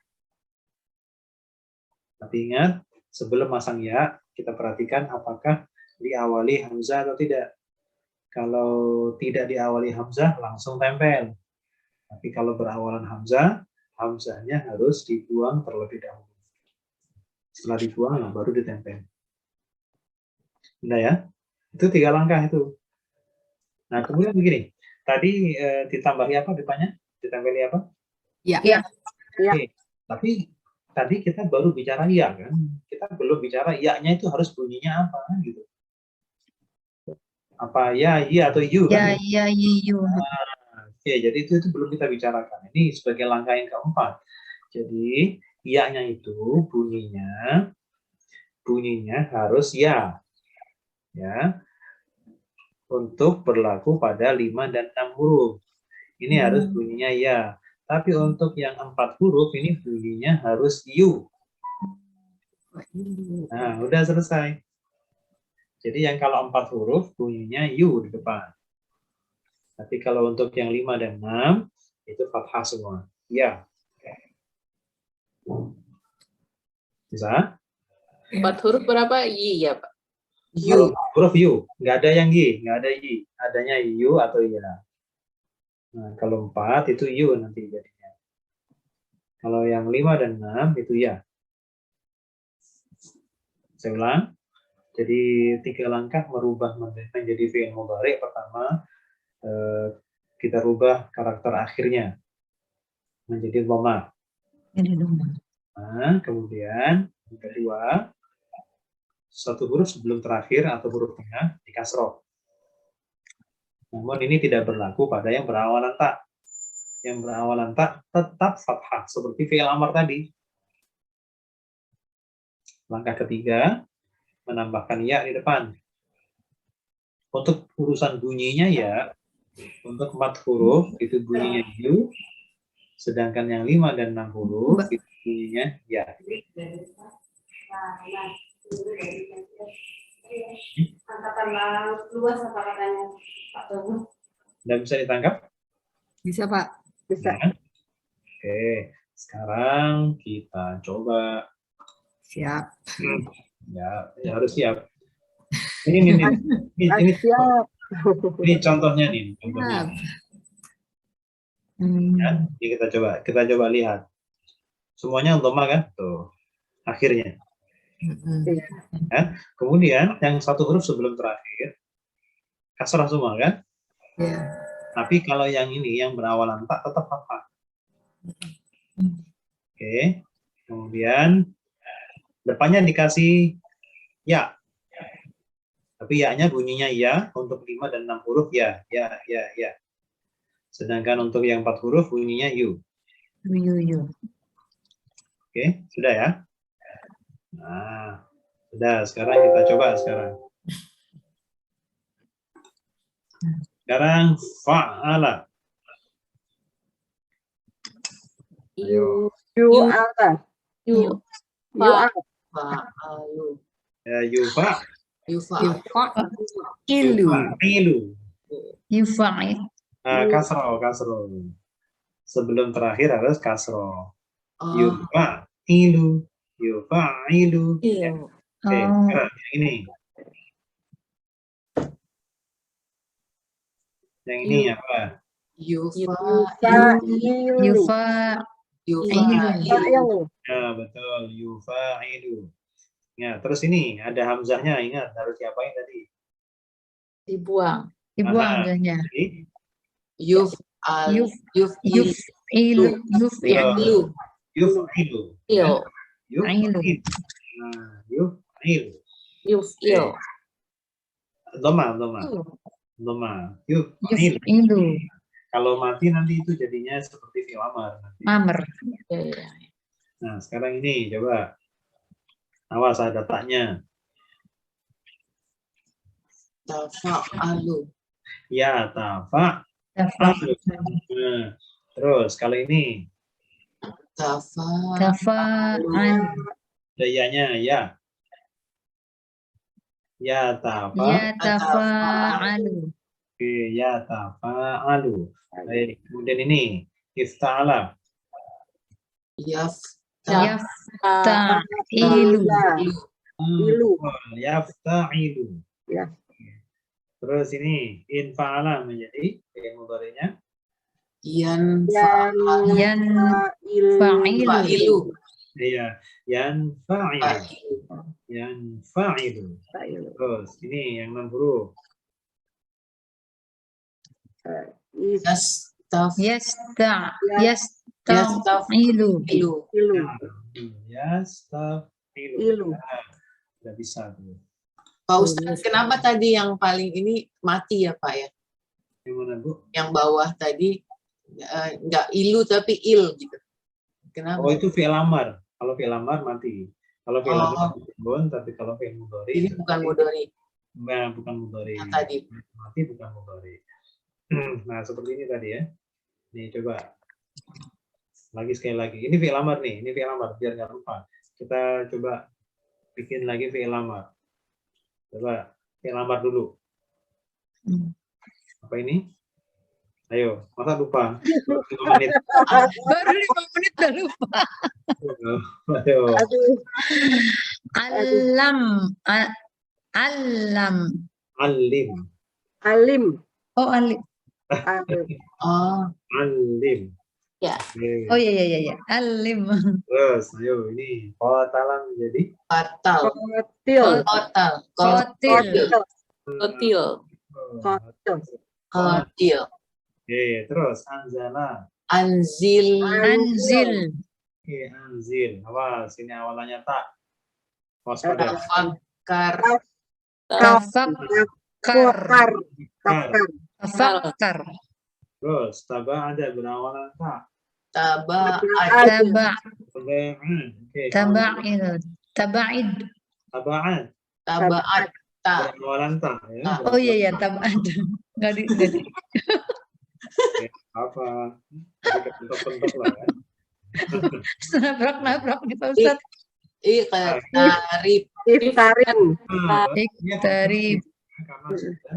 Speaker 3: Tapi ingat, sebelum masang ya, kita perhatikan apakah diawali hamzah atau tidak. Kalau tidak diawali hamzah, langsung tempel. Tapi kalau berawalan hamzah, hamzahnya harus dibuang terlebih dahulu. Setelah dibuang, baru ditempel. Udah ya? Itu 3 langkah itu. Nah, kemudian begini. Tadi ditambahi apa depannya? Ditempeli apa?
Speaker 2: Ya.
Speaker 5: Ya.
Speaker 3: Oke. Tapi tadi kita baru bicara ya kan? Kita belum bicara ya-nya itu harus bunyinya apa kan gitu. Apa ya, iya atau you
Speaker 1: Ya,
Speaker 3: kan?
Speaker 1: ya, you.
Speaker 3: Oke, jadi itu belum kita bicarakan. Ini sebagai langkah yang keempat. Jadi ya-nya itu bunyinya harus ya. Ya. Untuk berlaku pada 5 dan 6 huruf. Ini harus bunyinya ya. Tapi untuk yang 4 huruf ini bunyinya harus you. Nah, udah selesai. Jadi yang kalau 4 huruf bunyinya you di depan. Tapi kalau untuk yang 5 dan 6 itu fathah semua. Ya. Bisa?
Speaker 4: 4 huruf berapa? I ya, Pak.
Speaker 3: Kalau huruf you, nggak ada yang y, nggak ada y. Adanya you atau ya. Nah, kalau 4 itu you nanti jadinya. Kalau yang 5 dan 6 itu ya. Saya ulang. Jadi 3 langkah merubah menjadi fi'il mudhari. Pertama, kita rubah karakter akhirnya menjadi dhamma. Nah, kemudian yang kedua, satu huruf sebelum terakhir atau huruf tengah dikasroh. Namun ini tidak berlaku pada yang berawalan ta. Yang berawalan ta tetap fathah seperti fi'il amar tadi. Langkah ketiga, menambahkan ya di depan. Untuk urusan bunyinya ya, untuk 4 huruf itu bunyinya you, sedangkan yang 5 dan 6 huruf itu bunyinya ya.
Speaker 6: Luas apa katanya Pak Togu?
Speaker 3: Sudah bisa ditangkap?
Speaker 2: Bisa, Pak.
Speaker 5: Bisa.
Speaker 3: Ya. Oke, sekarang kita coba.
Speaker 2: Siap.
Speaker 3: Ya harus siap. Ini
Speaker 5: Siap.
Speaker 3: contohnya nih, contohnya. Ya, ini kita coba lihat. Semuanya dhamma kan? Tuh, akhirnya. Ya. Kemudian yang satu huruf sebelum terakhir kasrah semua kan?
Speaker 2: Ya.
Speaker 3: Tapi kalau yang ini yang berawalan tak tetap fathah. Oke. Kemudian depannya dikasih ya. Tapi ya-nya bunyinya ya, untuk 5 dan 6 huruf ya. Sedangkan untuk yang 4 huruf bunyinya you.
Speaker 1: You.
Speaker 3: Oke, sudah ya? Nah, sudah. Sekarang kita coba sekarang. Sekarang fa'ala. Ayo.
Speaker 5: You are.
Speaker 4: You.
Speaker 5: You are.
Speaker 3: Ya, yufa.
Speaker 2: Ilu.
Speaker 1: Yufa'il.
Speaker 3: Kasroh. Sebelum terakhir harus kasroh. Yufa'ilu. Ya. Oke, sekarang yang ini. Yang ini apa?
Speaker 5: Yufa'ilu.
Speaker 1: Yufa'ilu.
Speaker 3: Ya, betul. Yufa'ilu. Ya, terus ini ada hamzahnya, ingat harus diapain tadi?
Speaker 4: Dibuang.
Speaker 1: Hamzahnya.
Speaker 4: Yuf'ilu.
Speaker 3: Dhamma. Dhamma. Yuk.
Speaker 1: Yuf'ilu.
Speaker 3: Kalau mati nanti itu jadinya seperti fi'il amar.
Speaker 1: Amr.
Speaker 4: Ya, ya.
Speaker 3: Nah, sekarang ini coba. Awas ada taknya.
Speaker 4: Tafa'alu.
Speaker 3: Ya, tafa.
Speaker 1: Tafa'alu.
Speaker 3: Nah, terus kalau ini
Speaker 1: Tafa'al.
Speaker 3: dayanya ya. Ya, tafa.
Speaker 1: Ya tafa'alu.
Speaker 3: Oke, ya tafa'alu. Baik, kemudian ini ifta'ala.
Speaker 1: Yafta'ilu.
Speaker 5: Ilu.
Speaker 3: Yafta'ilu.
Speaker 5: Ya.
Speaker 3: Terus ini infa'ala menjadi fi'il mudhari'nya.
Speaker 4: Yanfa'alu.
Speaker 1: Yanfa'ilu.
Speaker 3: Iya, yanfa'ilu. Yanfa'ilu. Terus ini yang 6 huruf.
Speaker 1: Yasta'ilu.
Speaker 3: Yastafilu. Tidak bisa tuh.
Speaker 4: Pak Ustadz, kenapa tadi yang paling ini mati ya Pak ya?
Speaker 3: Yang mana Bu?
Speaker 4: Yang bawah tadi nggak ilu tapi il gitu. Kenapa?
Speaker 3: Oh itu fi'il amar. Kalau fi'il amar mati. Kalau fi'il amar pun, tapi kalau fi'il mudhari.
Speaker 4: Ini bukan mudhari.
Speaker 3: Nah, bukan mudhari.
Speaker 4: Yang tadi.
Speaker 3: Mati bukan mudhari. Nah seperti ini tadi ya. Nih coba. Lagi sekali lagi. Ini fi'il amar nih. Ini fi'il amar biar nggak lupa. Kita coba bikin lagi fi'il amar. Coba fi'il amar dulu. Apa ini? Ayo, masa lupa? 5 menit.
Speaker 1: Baru 5 menit udah lupa.
Speaker 3: Ayo.
Speaker 1: Alam. Alam.
Speaker 3: Alim.
Speaker 5: Alim.
Speaker 1: Oh, alim.
Speaker 4: Oh,
Speaker 3: Alim.
Speaker 4: Ya.
Speaker 3: Oke.
Speaker 1: Oh iya. Alim.
Speaker 3: Terus, ayo ini qatalan jadi
Speaker 4: fatal.
Speaker 5: Kotil.
Speaker 4: Kotal.
Speaker 1: Kotil.
Speaker 4: Kotil.
Speaker 5: Kotil.
Speaker 4: Kotil.
Speaker 3: Oke, terus anzala.
Speaker 4: Anzil.
Speaker 1: Anzil.
Speaker 3: Oke, anzil. Awas, ini awalannya tak. Waspada.
Speaker 4: Tafakkar.
Speaker 1: Tafakkar.
Speaker 5: Kokar.
Speaker 1: Tafakkar.
Speaker 3: Terus taba'ada berawalan tak.
Speaker 4: Taba'ad.
Speaker 1: Taba'.
Speaker 3: Taba'an. Oke.
Speaker 1: Taba'id. Taba'id.
Speaker 3: Taba'an.
Speaker 4: Taba'ad. Ta.
Speaker 3: Berawalan tak ya.
Speaker 1: Oh iya taba'id. Enggak di.
Speaker 3: Oke, apa? Jadi kepentok-pentok lah ya.
Speaker 1: Nabrak nih Pak Ustadz.
Speaker 4: Iqtarib.
Speaker 5: Iftarin.
Speaker 1: Iktarib.
Speaker 3: Karena sudah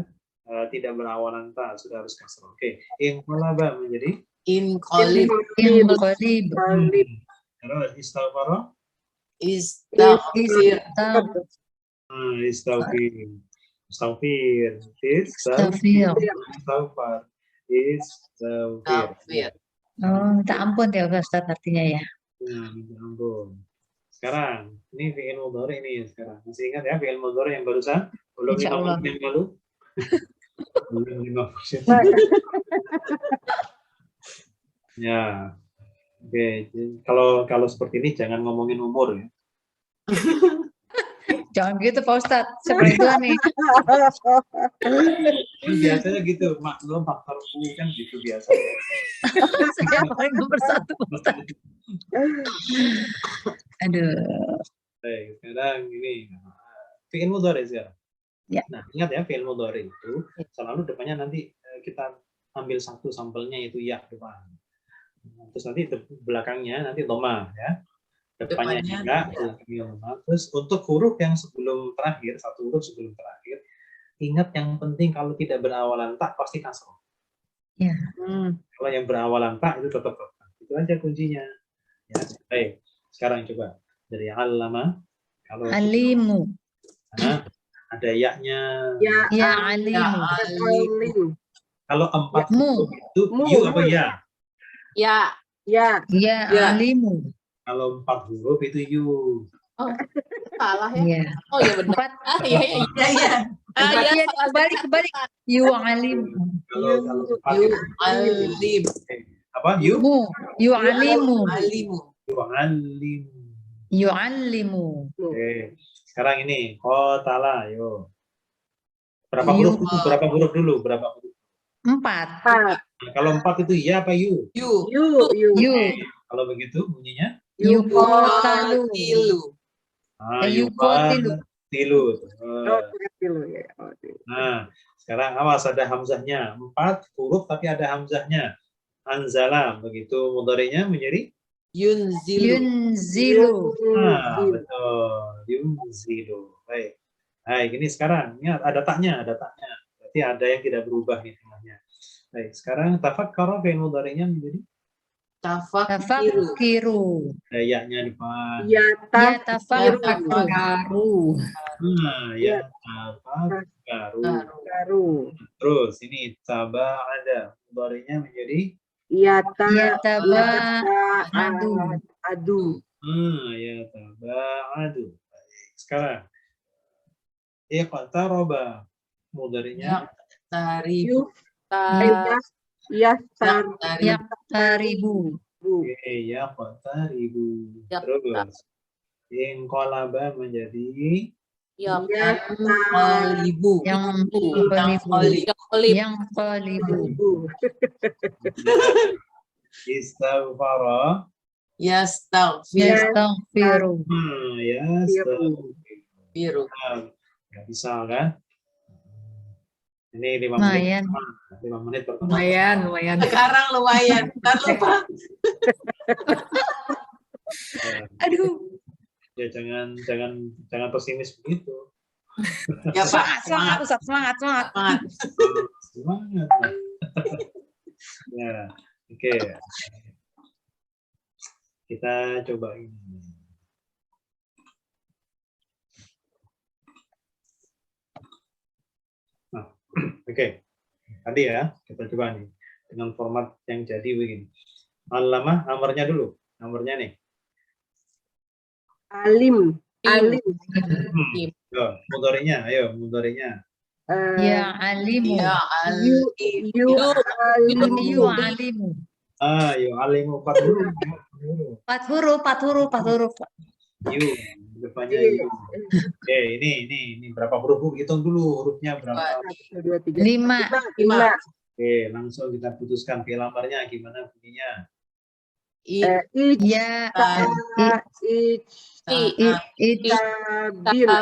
Speaker 3: tidak berawalan tak, sudah harus kasar. Oke, inqalaba menjadi
Speaker 4: Inqalib.
Speaker 1: Inqalib.
Speaker 3: terus istaghfara.
Speaker 4: Istaghfir.
Speaker 3: Istaghfir. Istaghfir.
Speaker 1: Istaghfir.
Speaker 3: Istaghfar. Istaghfir.
Speaker 1: Oh, minta ampun ya Ustadz artinya ya.
Speaker 3: Nah, minta ampun. Sekarang, ini fi'il mudhari ini sekarang. Masih ingat ya fi'il mudhari yang barusan? Belum 5 menit yang lalu? Belum 5 menit. Ya. Oke, kalau seperti ini jangan ngomongin umur ya.
Speaker 1: Jangan gitu Pak Ustadz, seperti itu nih.
Speaker 3: Biasanya gitu, maklum faktor U kan gitu biasa.
Speaker 1: Saya paling nomor 1 Pak Ustadz. Aduh.
Speaker 3: Baik, sekarang ini fi'il mudhari sekarang.
Speaker 1: Ya.
Speaker 3: Nah, ingat ya fi'il mudhari itu selalu depannya nanti kita ambil satu sampelnya itu ya depan. Terus nanti belakangnya nanti dhamma ya. Depannya enggak, belakangnya dhamma. Terus untuk huruf yang sebelum terakhir, satu huruf sebelum terakhir, ingat yang penting kalau tidak berawalan tak pasti kasroh.
Speaker 1: Ya.
Speaker 3: Kalau yang berawalan tak itu tetap fathah. Itu aja kuncinya. Ya, baik. Sekarang coba dari alama. Kalau
Speaker 1: Alimu.
Speaker 3: nah, ada ya-nya.
Speaker 1: Ya alimu.
Speaker 5: Alim.
Speaker 3: Kalau 4
Speaker 1: Mu.
Speaker 3: huruf itu yu apa ya?
Speaker 4: Ya.
Speaker 5: Ya.
Speaker 1: Ya alimu.
Speaker 3: Kalau 4 huruf itu yu.
Speaker 4: Oh, salah ya.
Speaker 1: Iya.
Speaker 4: Oh iya benar.
Speaker 1: 4.
Speaker 4: Iya.
Speaker 1: Iya, kebalik. Yu alimu.
Speaker 3: Kalau 4
Speaker 4: Yu
Speaker 3: itu
Speaker 4: alim.
Speaker 3: apa? Yu?
Speaker 1: Yu alimu.
Speaker 4: Alimu.
Speaker 3: Yu alim.
Speaker 1: Yu alimu.
Speaker 3: Oke. Sekarang ini qatala, yo. Berapa huruf dulu? Berapa huruf dulu? Berapa huruf?
Speaker 1: 4.
Speaker 3: Nah, kalau 4 itu ya apa yu?
Speaker 4: You.
Speaker 1: Yu.
Speaker 3: Kalau begitu bunyinya?
Speaker 1: Yukotalu.
Speaker 3: Yukotilu.
Speaker 5: Tilu ya.
Speaker 3: Nah, sekarang awas ada hamzahnya. 4 huruf tapi ada hamzahnya. Anzala, begitu mudhari'nya menjadi?
Speaker 1: Yunzilu.
Speaker 3: Nah, betul. Yunzilu. Baik. Baik, ini sekarang ingat ada taknya. Berarti ada yang tidak berubah nih tengahnya. Baik, sekarang tafakkara fi'il mudhari'nya menjadi?
Speaker 1: Tafakkiru.
Speaker 3: Ada ya-nya di depan.
Speaker 1: Yatafakkaru.
Speaker 3: Nah, ya tafakkaru. Terus ini taba'ada. Mudhari'nya menjadi?
Speaker 1: Yataba'adu.
Speaker 3: Ya taba'adu. Baik, sekarang iqtaraba. Mudhari'nya?
Speaker 1: Yaktaribu.
Speaker 3: Yaqtaribu. Terus inqalaba menjadi?
Speaker 4: Yanqalibu. Yastaghfiru.
Speaker 1: Yastaghfiru.
Speaker 3: Yastaghfiru. Nggak bisa kan? Ini 5 menit. 5 menit pertama.
Speaker 2: Lumayan.
Speaker 4: Sekarang lumayan. Ntar lupa.
Speaker 1: Aduh.
Speaker 3: Ya jangan pesimis begitu.
Speaker 4: Ya, Pak.
Speaker 1: Semangat, Ustaz. Semangat.
Speaker 3: Semangat. Ya, oke. Kita coba ini. Nah, oke. Tadi ya, kita coba nih dengan format yang jadi begini. Alamah, nomornya dulu. Nomornya nih.
Speaker 5: Alim.
Speaker 3: Mudhari'nya, ayo mudhari'nya.
Speaker 1: Ya alimu.
Speaker 5: Yu
Speaker 1: alimu.
Speaker 3: Alimu 4 huruf.
Speaker 1: 4 huruf.
Speaker 3: Yu, depannya yu. Oke, ini berapa huruf? Hitung dulu hurufnya berapa.
Speaker 5: 1, 2, 3.
Speaker 1: 5.
Speaker 3: Oke, langsung kita putuskan fi'il amarnya gimana bunyinya.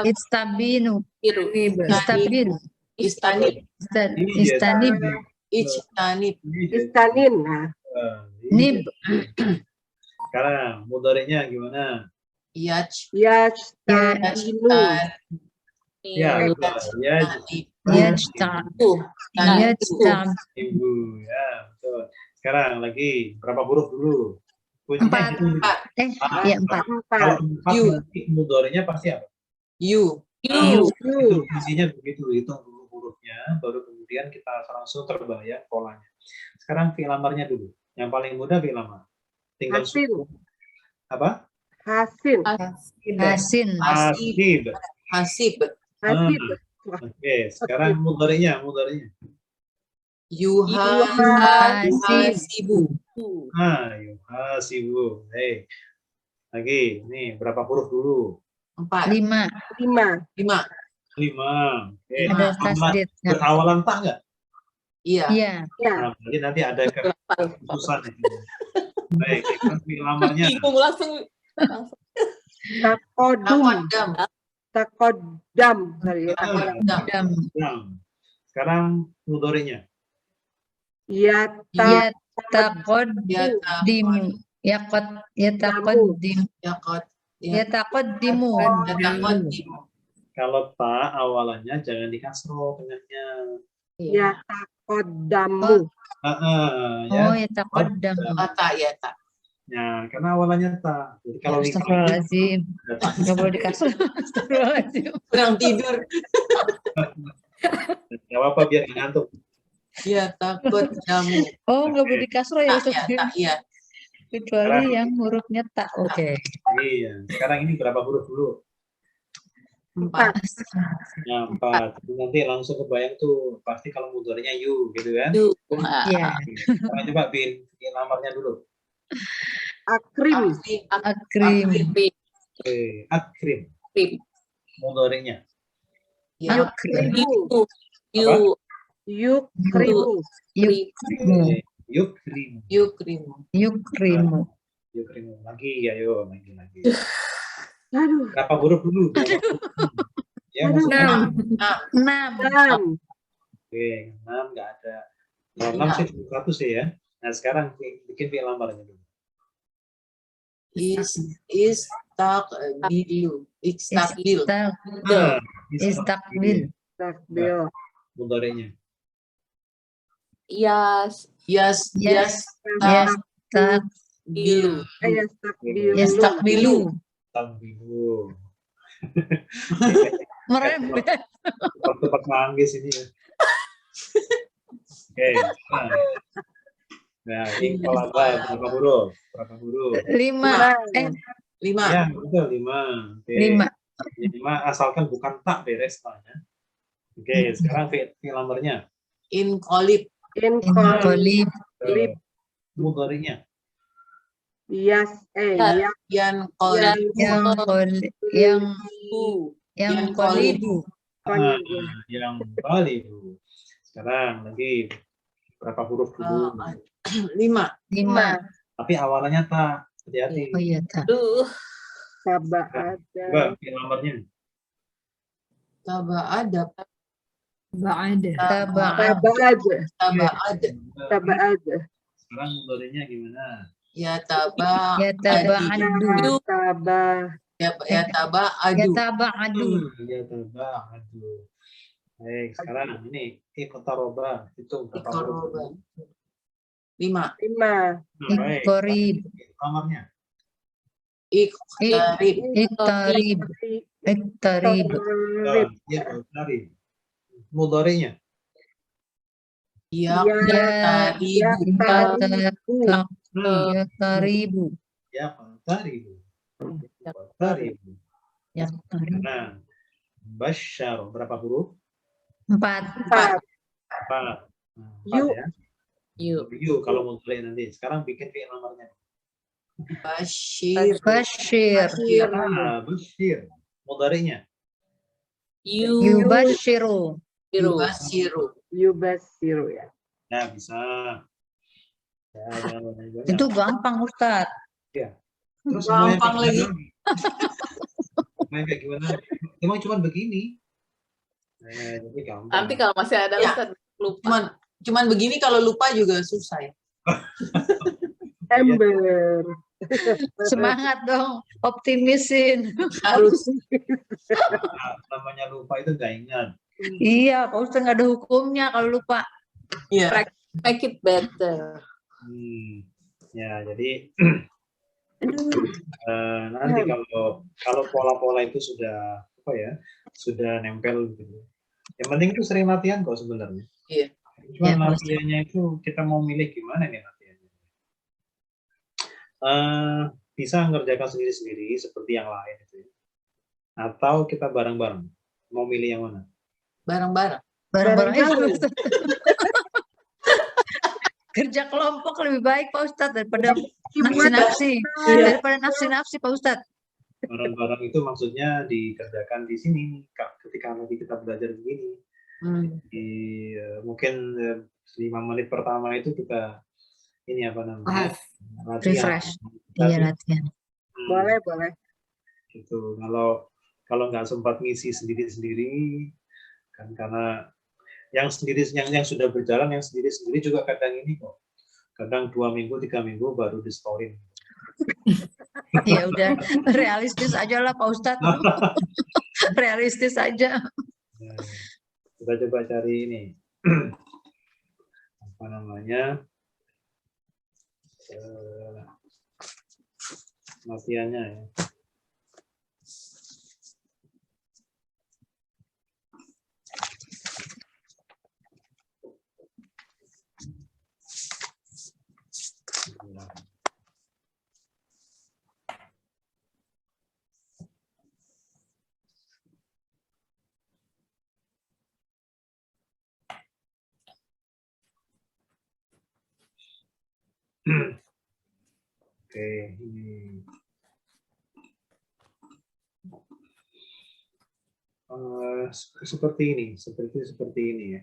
Speaker 1: Istabinu.
Speaker 5: Istanin.
Speaker 1: Nib.
Speaker 3: Sekarang mudhari'nya gimana?
Speaker 5: Yajtahinu.
Speaker 3: Ibu, ya betul. Sekarang lagi berapa huruf dulu?
Speaker 1: 4.
Speaker 3: Iya
Speaker 1: 4.
Speaker 3: Kalau 4 mudhari'nya pasti apa?
Speaker 4: You.
Speaker 3: Itu fungsinya begitu, hitung dulu hurufnya, baru kemudian kita langsung terbayang polanya. Sekarang fi'il amarnya dulu. Yang paling mudah fi'il amar. Tinggal
Speaker 5: Hasin.
Speaker 3: Apa?
Speaker 5: Hasin.
Speaker 4: Hasib.
Speaker 3: Oke, sekarang mudhari'nya.
Speaker 4: Yuhasibu.
Speaker 3: Yuhasibu. Lagi, nih berapa huruf dulu?
Speaker 4: 4.
Speaker 1: 5.
Speaker 3: 5. Oke.
Speaker 1: Ada tasdid.
Speaker 3: Berawalan tak nggak?
Speaker 4: Iya.
Speaker 3: Nah, jadi nanti ada keputusan. Baik, fi'il amarnya.
Speaker 4: Bingung langsung.
Speaker 5: Takodam.
Speaker 3: Sekarang mudhari'nya.
Speaker 1: Yataqaddimu.
Speaker 3: Kalau ta awalannya jangan dikasroh tengahnya.
Speaker 5: Yataqaddamu.
Speaker 1: Yataqaddamu.
Speaker 4: Tak.
Speaker 3: Ya, karena awalannya ta. Jadi kalau
Speaker 1: Astagfirullahaladzim. Nggak boleh dikasih. Astagfirullahaladzim.
Speaker 4: Kurang tidur.
Speaker 3: Nggak apa-apa biar ngantuk.
Speaker 4: Ya takut kamu.
Speaker 1: Nggak boleh dikasih ya Ustaz.
Speaker 4: Iya.
Speaker 1: Kecuali yang hurufnya tak. Oke.
Speaker 3: Iya. Sekarang ini berapa huruf dulu?
Speaker 4: 4.
Speaker 3: Ya, 4. Nanti langsung kebayang tuh. Pasti kalau mudhari'nya yu, gitu kan?
Speaker 1: Iya.
Speaker 3: Sekarang coba bikin amarnya dulu.
Speaker 5: Akrim.
Speaker 3: Akrim. Mudhari'nya.
Speaker 4: Yukrimu. Yu
Speaker 5: Yukrimu.
Speaker 1: Yukrimu.
Speaker 3: Yukrimu.
Speaker 4: Yukrimu.
Speaker 1: Yukrimu.
Speaker 3: Yukrimu. Lagi ya, yo, lagi.
Speaker 5: Aduh,
Speaker 3: Berapa huruf dulu? Berapa huruf? Ya, maksudnya
Speaker 2: 6.
Speaker 1: 6.
Speaker 5: 6.
Speaker 3: oke, 6 nggak ada. Kalau 6 sih 100 sih ya. Nah, sekarang bikin fi'il amarnya dulu.
Speaker 4: Istakbilu. Istakbil.
Speaker 1: Istakbil.
Speaker 5: Takbil.
Speaker 3: Mudhari'nya.
Speaker 6: Yas.
Speaker 4: Yastakbilu.
Speaker 5: Yastakbilu.
Speaker 1: Yastakbilu.
Speaker 3: Takbilu.
Speaker 1: Merembet.
Speaker 3: Tempat manggis ini ya. Oke. Nah, ini kalau berapa huruf?
Speaker 1: 5.
Speaker 4: 5.
Speaker 3: Ya, betul 5. Oke.
Speaker 1: 5.
Speaker 3: 5 asalkan bukan tak beres tanya. Oke, sekarang fi'il amarnya.
Speaker 4: Inqalib.
Speaker 1: Inqalib.
Speaker 3: Mudhari'nya.
Speaker 4: Yanqalib.
Speaker 1: Yanqalibu.
Speaker 3: Yang qalibu. Sekarang lagi berapa huruf dulu?
Speaker 4: 5.
Speaker 1: 5.
Speaker 3: Tapi awalannya tak. Hati-hati.
Speaker 1: Oh iya, tak.
Speaker 5: Taba'ada.
Speaker 3: Coba fi'il amarnya.
Speaker 4: Taba'ada.
Speaker 1: Taba'ad.
Speaker 5: Taba'ada.
Speaker 3: Sekarang mudhari'nya gimana?
Speaker 4: Yataba'adu.
Speaker 1: Yataba'adu.
Speaker 4: Yataba'adu.
Speaker 1: Yataba'adu.
Speaker 3: Yataba'adu. Baik, sekarang ini iqtaroba. Hitung berapa huruf?
Speaker 4: 5.
Speaker 5: 5.
Speaker 3: Baik.
Speaker 1: Iqtarib.
Speaker 3: Amarnya.
Speaker 4: Iqtarib.
Speaker 1: Iqtarib. Iqtarib.
Speaker 3: Iqtarib. Mudhari'nya.
Speaker 1: Yaqtaribu.
Speaker 3: Yaqtaribu. Yaqtaribu.
Speaker 1: Yaqtarib.
Speaker 3: Nah, Bashar berapa huruf?
Speaker 1: 4.
Speaker 3: 4.
Speaker 5: Yu.
Speaker 3: Ya.
Speaker 4: Yu.
Speaker 3: Yu kalau mau tulis nanti. Sekarang bikin fi'il amarnya.
Speaker 4: Bashir.
Speaker 1: Bashir.
Speaker 3: Bashir. Mudhari'nya.
Speaker 1: Yubashiru.
Speaker 4: Yubashiru.
Speaker 5: Yubasiru ya.
Speaker 3: Ya, bisa. Ya, jangan banyak.
Speaker 1: Itu gampang, Ustaz.
Speaker 3: Terus
Speaker 4: Gampang lagi.
Speaker 3: Main kayak gimana? Emang cuma begini. Jadi gampang.
Speaker 6: Nanti kalau masih ada
Speaker 4: Ya.
Speaker 6: Ustaz lupa.
Speaker 4: Cuman begini kalau lupa juga susah ya.
Speaker 5: Ember.
Speaker 1: Semangat dong, optimisin.
Speaker 4: Harus.
Speaker 3: Namanya lupa itu nggak ingat.
Speaker 1: Iya, Pak Ustaz nggak ada hukumnya kalau lupa.
Speaker 4: Iya.
Speaker 6: Make it better.
Speaker 3: Ya, jadi nanti kalau pola-pola itu sudah sudah nempel gitu. Yang penting itu sering latihan kok sebenarnya.
Speaker 4: Iya.
Speaker 3: Cuma latihannya itu kita mau milih gimana nih latihannya. Bisa ngerjakan sendiri-sendiri seperti yang lain itu. Atau kita bareng-bareng. Mau milih yang mana?
Speaker 4: Bareng-bareng.
Speaker 1: Bareng-bareng aja. Kerja kelompok lebih baik Pak Ustadz daripada nafsi-nafsi. Daripada nafsi-nafsi Pak Ustadz.
Speaker 3: Bareng-bareng itu maksudnya dikerjakan di sini ketika nanti kita belajar begini. Mungkin 5 menit pertama itu kita ini apa namanya? Latihan.
Speaker 1: Refresh. Iya, latihan.
Speaker 5: Boleh.
Speaker 3: Gitu. Kalau nggak sempat ngisi sendiri-sendiri kan, karena yang sudah berjalan yang sendiri-sendiri juga kadang ini kok. Kadang 2 minggu, 3 minggu baru di story.
Speaker 1: Ya udah, realistis aja lah Pak Ustadz. Realistis aja.
Speaker 3: Nah, kita coba cari ini. Apa namanya? Latihannya ya. Oke, ini seperti ini ya.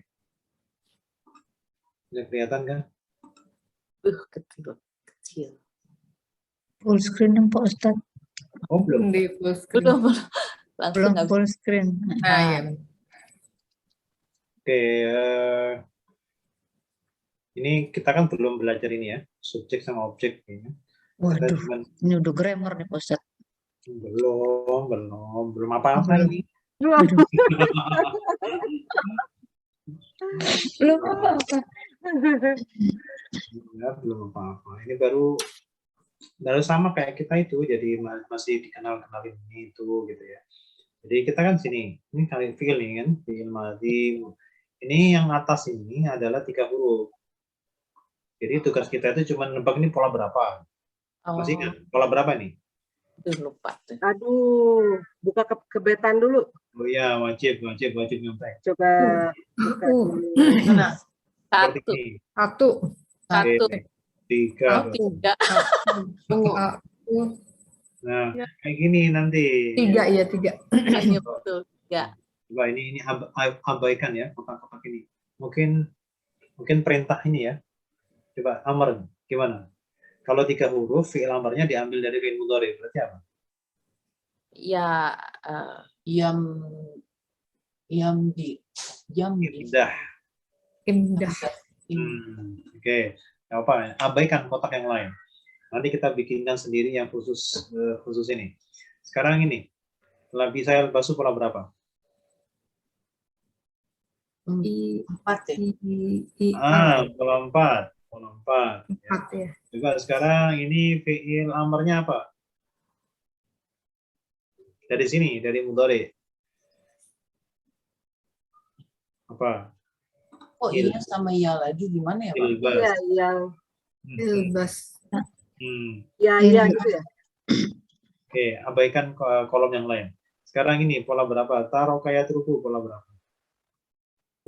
Speaker 3: Ini kelihatan kan?
Speaker 6: Kecil.
Speaker 1: Full screen dong Pak Ustadz.
Speaker 3: Oh belum.
Speaker 2: Di full screen.
Speaker 6: Belum. Langsung
Speaker 1: Belum
Speaker 6: nggak
Speaker 1: full screen.
Speaker 2: Nah, ya.
Speaker 3: Oke, ini kita kan belum belajar ini ya, subjek sama objek. Ya. Kita
Speaker 1: Waduh,
Speaker 3: cuman
Speaker 1: ini udah grammar nih Pak Ustadz.
Speaker 3: belum apa-apa ini.
Speaker 1: Aduh. Belum apa-apa.
Speaker 3: Ya, belum apa-apa. Ini baru sama kayak kita itu, jadi masih dikenal-kenalin ini itu gitu ya. Jadi kita kan sini, ini kalian fi'il nih kan, fi'il madhi. Ini yang atas ini adalah 3 huruf. Jadi tugas kita itu cuma nebak ini pola berapa. Masih ingat pola berapa nih?
Speaker 6: lupa tuh.
Speaker 5: Aduh, buka kebetan dulu.
Speaker 3: Oh iya, wajib nyontek.
Speaker 5: Coba buka dulu.
Speaker 6: Mana?
Speaker 3: Seperti
Speaker 6: Satu.
Speaker 3: ini.
Speaker 2: Satu.
Speaker 6: Satu.
Speaker 3: Oke, 3.
Speaker 6: Tiga.
Speaker 2: Tunggu.
Speaker 3: Nah, kayak gini nanti.
Speaker 2: 3 ya 3.
Speaker 6: Iya betul. Tiga.
Speaker 3: Coba ini abaikan ya kotak-kotak ini. Mungkin perintah ini ya. Coba amar gimana? Kalau 3 huruf fi'il amarnya diambil dari fi'il mudhari, berarti apa?
Speaker 6: Ya,
Speaker 3: Indah.
Speaker 2: Indah.
Speaker 3: Oke. Nggak apa, abaikan kotak yang lain. Nanti kita bikinkan sendiri yang khusus ini. Sekarang ini, labi saya basuh pola berapa?
Speaker 6: 4
Speaker 3: Pola
Speaker 6: ya.
Speaker 3: 4. Pola 4.
Speaker 2: 4 ya.
Speaker 3: Coba sekarang ini fi'il amarnya apa? Dari sini, dari mudhari. Apa?
Speaker 4: Oh iya sama iya lagi gimana ya Pak?
Speaker 3: Ilbas.
Speaker 5: Iya, yang
Speaker 2: Ilbas.
Speaker 5: iya gitu ya.
Speaker 3: Oke, abaikan kolom yang lain. Sekarang ini pola berapa? Taruh kayak truku pola berapa?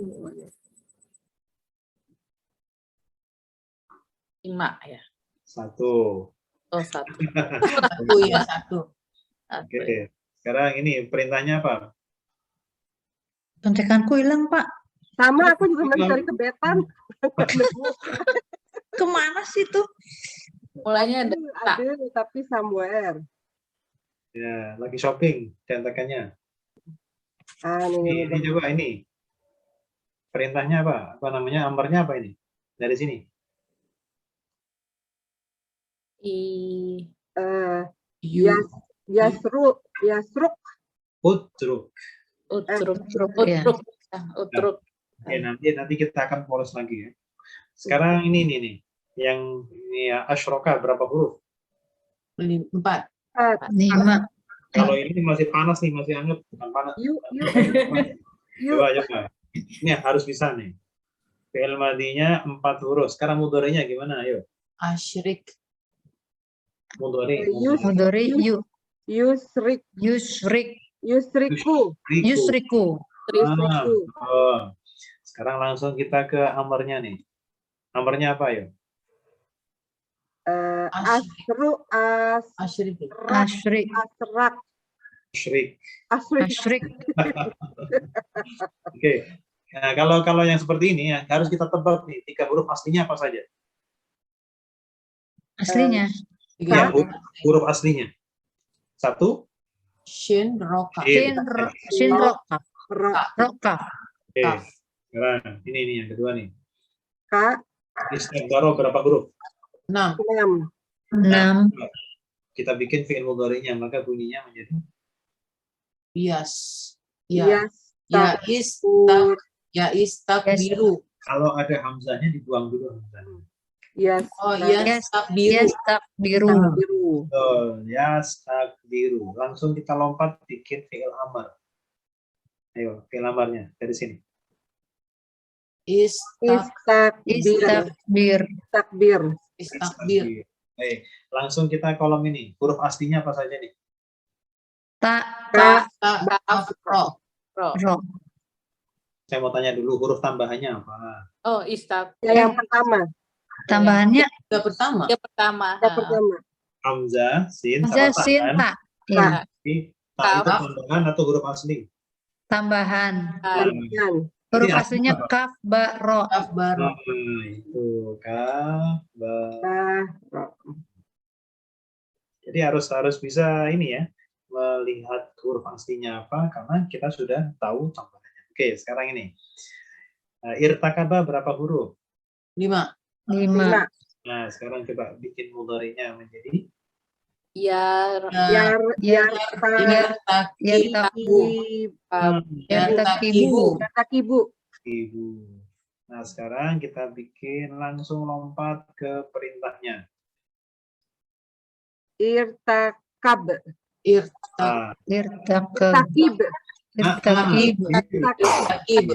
Speaker 6: 5 ya.
Speaker 3: 1.
Speaker 6: Oh 1.
Speaker 4: Satu ya satu.
Speaker 3: Oke. Sekarang ini perintahnya apa?
Speaker 1: Contekanku hilang Pak.
Speaker 5: Sama aku juga mencari kebetan.
Speaker 1: Kemana sih tuh?
Speaker 6: Mulanya ada
Speaker 5: Ada tapi somewhere.
Speaker 3: Ya, lagi shopping contekannya.
Speaker 5: Ini.
Speaker 3: Ini coba ini. Perintahnya apa? Apa namanya? Amarnya apa ini? Dari sini.
Speaker 5: Yasruk.
Speaker 3: Utruk.
Speaker 6: utruk.
Speaker 3: Oke, nanti kita akan polos lagi ya. Sekarang ini nih. Yang ini ya, asyroka berapa huruf?
Speaker 4: 4.
Speaker 1: 5.
Speaker 3: Kalau ini masih panas nih, masih hangat, bukan panas. Coba. Ini harus bisa nih. Fi'il madhinya 4 huruf. Sekarang mudhari'nya gimana? Ayo.
Speaker 4: Asyrik.
Speaker 3: Mudhari.
Speaker 1: Mudhari
Speaker 5: Yusriku.
Speaker 3: Sekarang langsung kita ke amarnya nih. Amarnya apa ya?
Speaker 4: Asyrik.
Speaker 1: Asyrik.
Speaker 3: Oke. Nah, kalau yang seperti ini ya, harus kita tebak nih 3 huruf aslinya apa saja?
Speaker 1: Aslinya.
Speaker 3: Ya, huruf aslinya. 1.
Speaker 4: Shin roka.
Speaker 1: Shin roka.
Speaker 3: Oke. Sekarang ini yang kedua nih.
Speaker 5: Ka.
Speaker 3: Istighfaro berapa huruf?
Speaker 4: 6.
Speaker 1: 6.
Speaker 3: Kita bikin fi'il mudhari'nya, maka bunyinya menjadi
Speaker 4: Yes. Takbiru.
Speaker 3: kalau ada hamzahnya dibuang dulu hamzahnya.
Speaker 4: Oh iya,
Speaker 1: Takbiru.
Speaker 3: Yastakbiru. Langsung kita lompat bikin fi'il amar. Ayo, fi'il amarnya dari sini.
Speaker 1: Istakbir.
Speaker 4: Istakbir.
Speaker 3: Baik, langsung kita kolom ini. Huruf aslinya apa saja nih?
Speaker 4: Ro.
Speaker 3: Saya mau tanya dulu huruf tambahannya apa?
Speaker 6: Oh, istak.
Speaker 5: Yang pertama.
Speaker 1: Tambahannya
Speaker 4: Yang pertama.
Speaker 6: Yang pertama.
Speaker 3: Hamzah, sin,
Speaker 1: Hamzah,
Speaker 3: sama ta,
Speaker 1: sin,
Speaker 3: kan?
Speaker 1: ta. Ya.
Speaker 3: Ta itu tambahan atau huruf asli?
Speaker 1: Tambahan.
Speaker 5: Tambahan.
Speaker 1: Huruf
Speaker 3: Ini
Speaker 1: aslinya
Speaker 3: apa?
Speaker 1: kaf, ba, ro.
Speaker 4: Kaf baru.
Speaker 3: Itu kaf, ba.
Speaker 5: Ro.
Speaker 3: Jadi harus bisa ini ya, melihat huruf aslinya apa, karena kita sudah tahu tambahannya. Oke, sekarang ini. Irtakaba berapa huruf?
Speaker 4: 5.
Speaker 1: 5.
Speaker 3: Nah, sekarang coba bikin mudhari'nya menjadi
Speaker 6: Yar.
Speaker 5: Yar,
Speaker 1: Yar,
Speaker 5: yartakibu.
Speaker 1: yartakibu.
Speaker 5: Yartakibu.
Speaker 3: ibu. Nah, sekarang kita bikin langsung lompat ke perintahnya.
Speaker 5: Irtakab.
Speaker 3: Ah,
Speaker 5: Irtakib.
Speaker 1: Irtakib.
Speaker 4: Irtakib.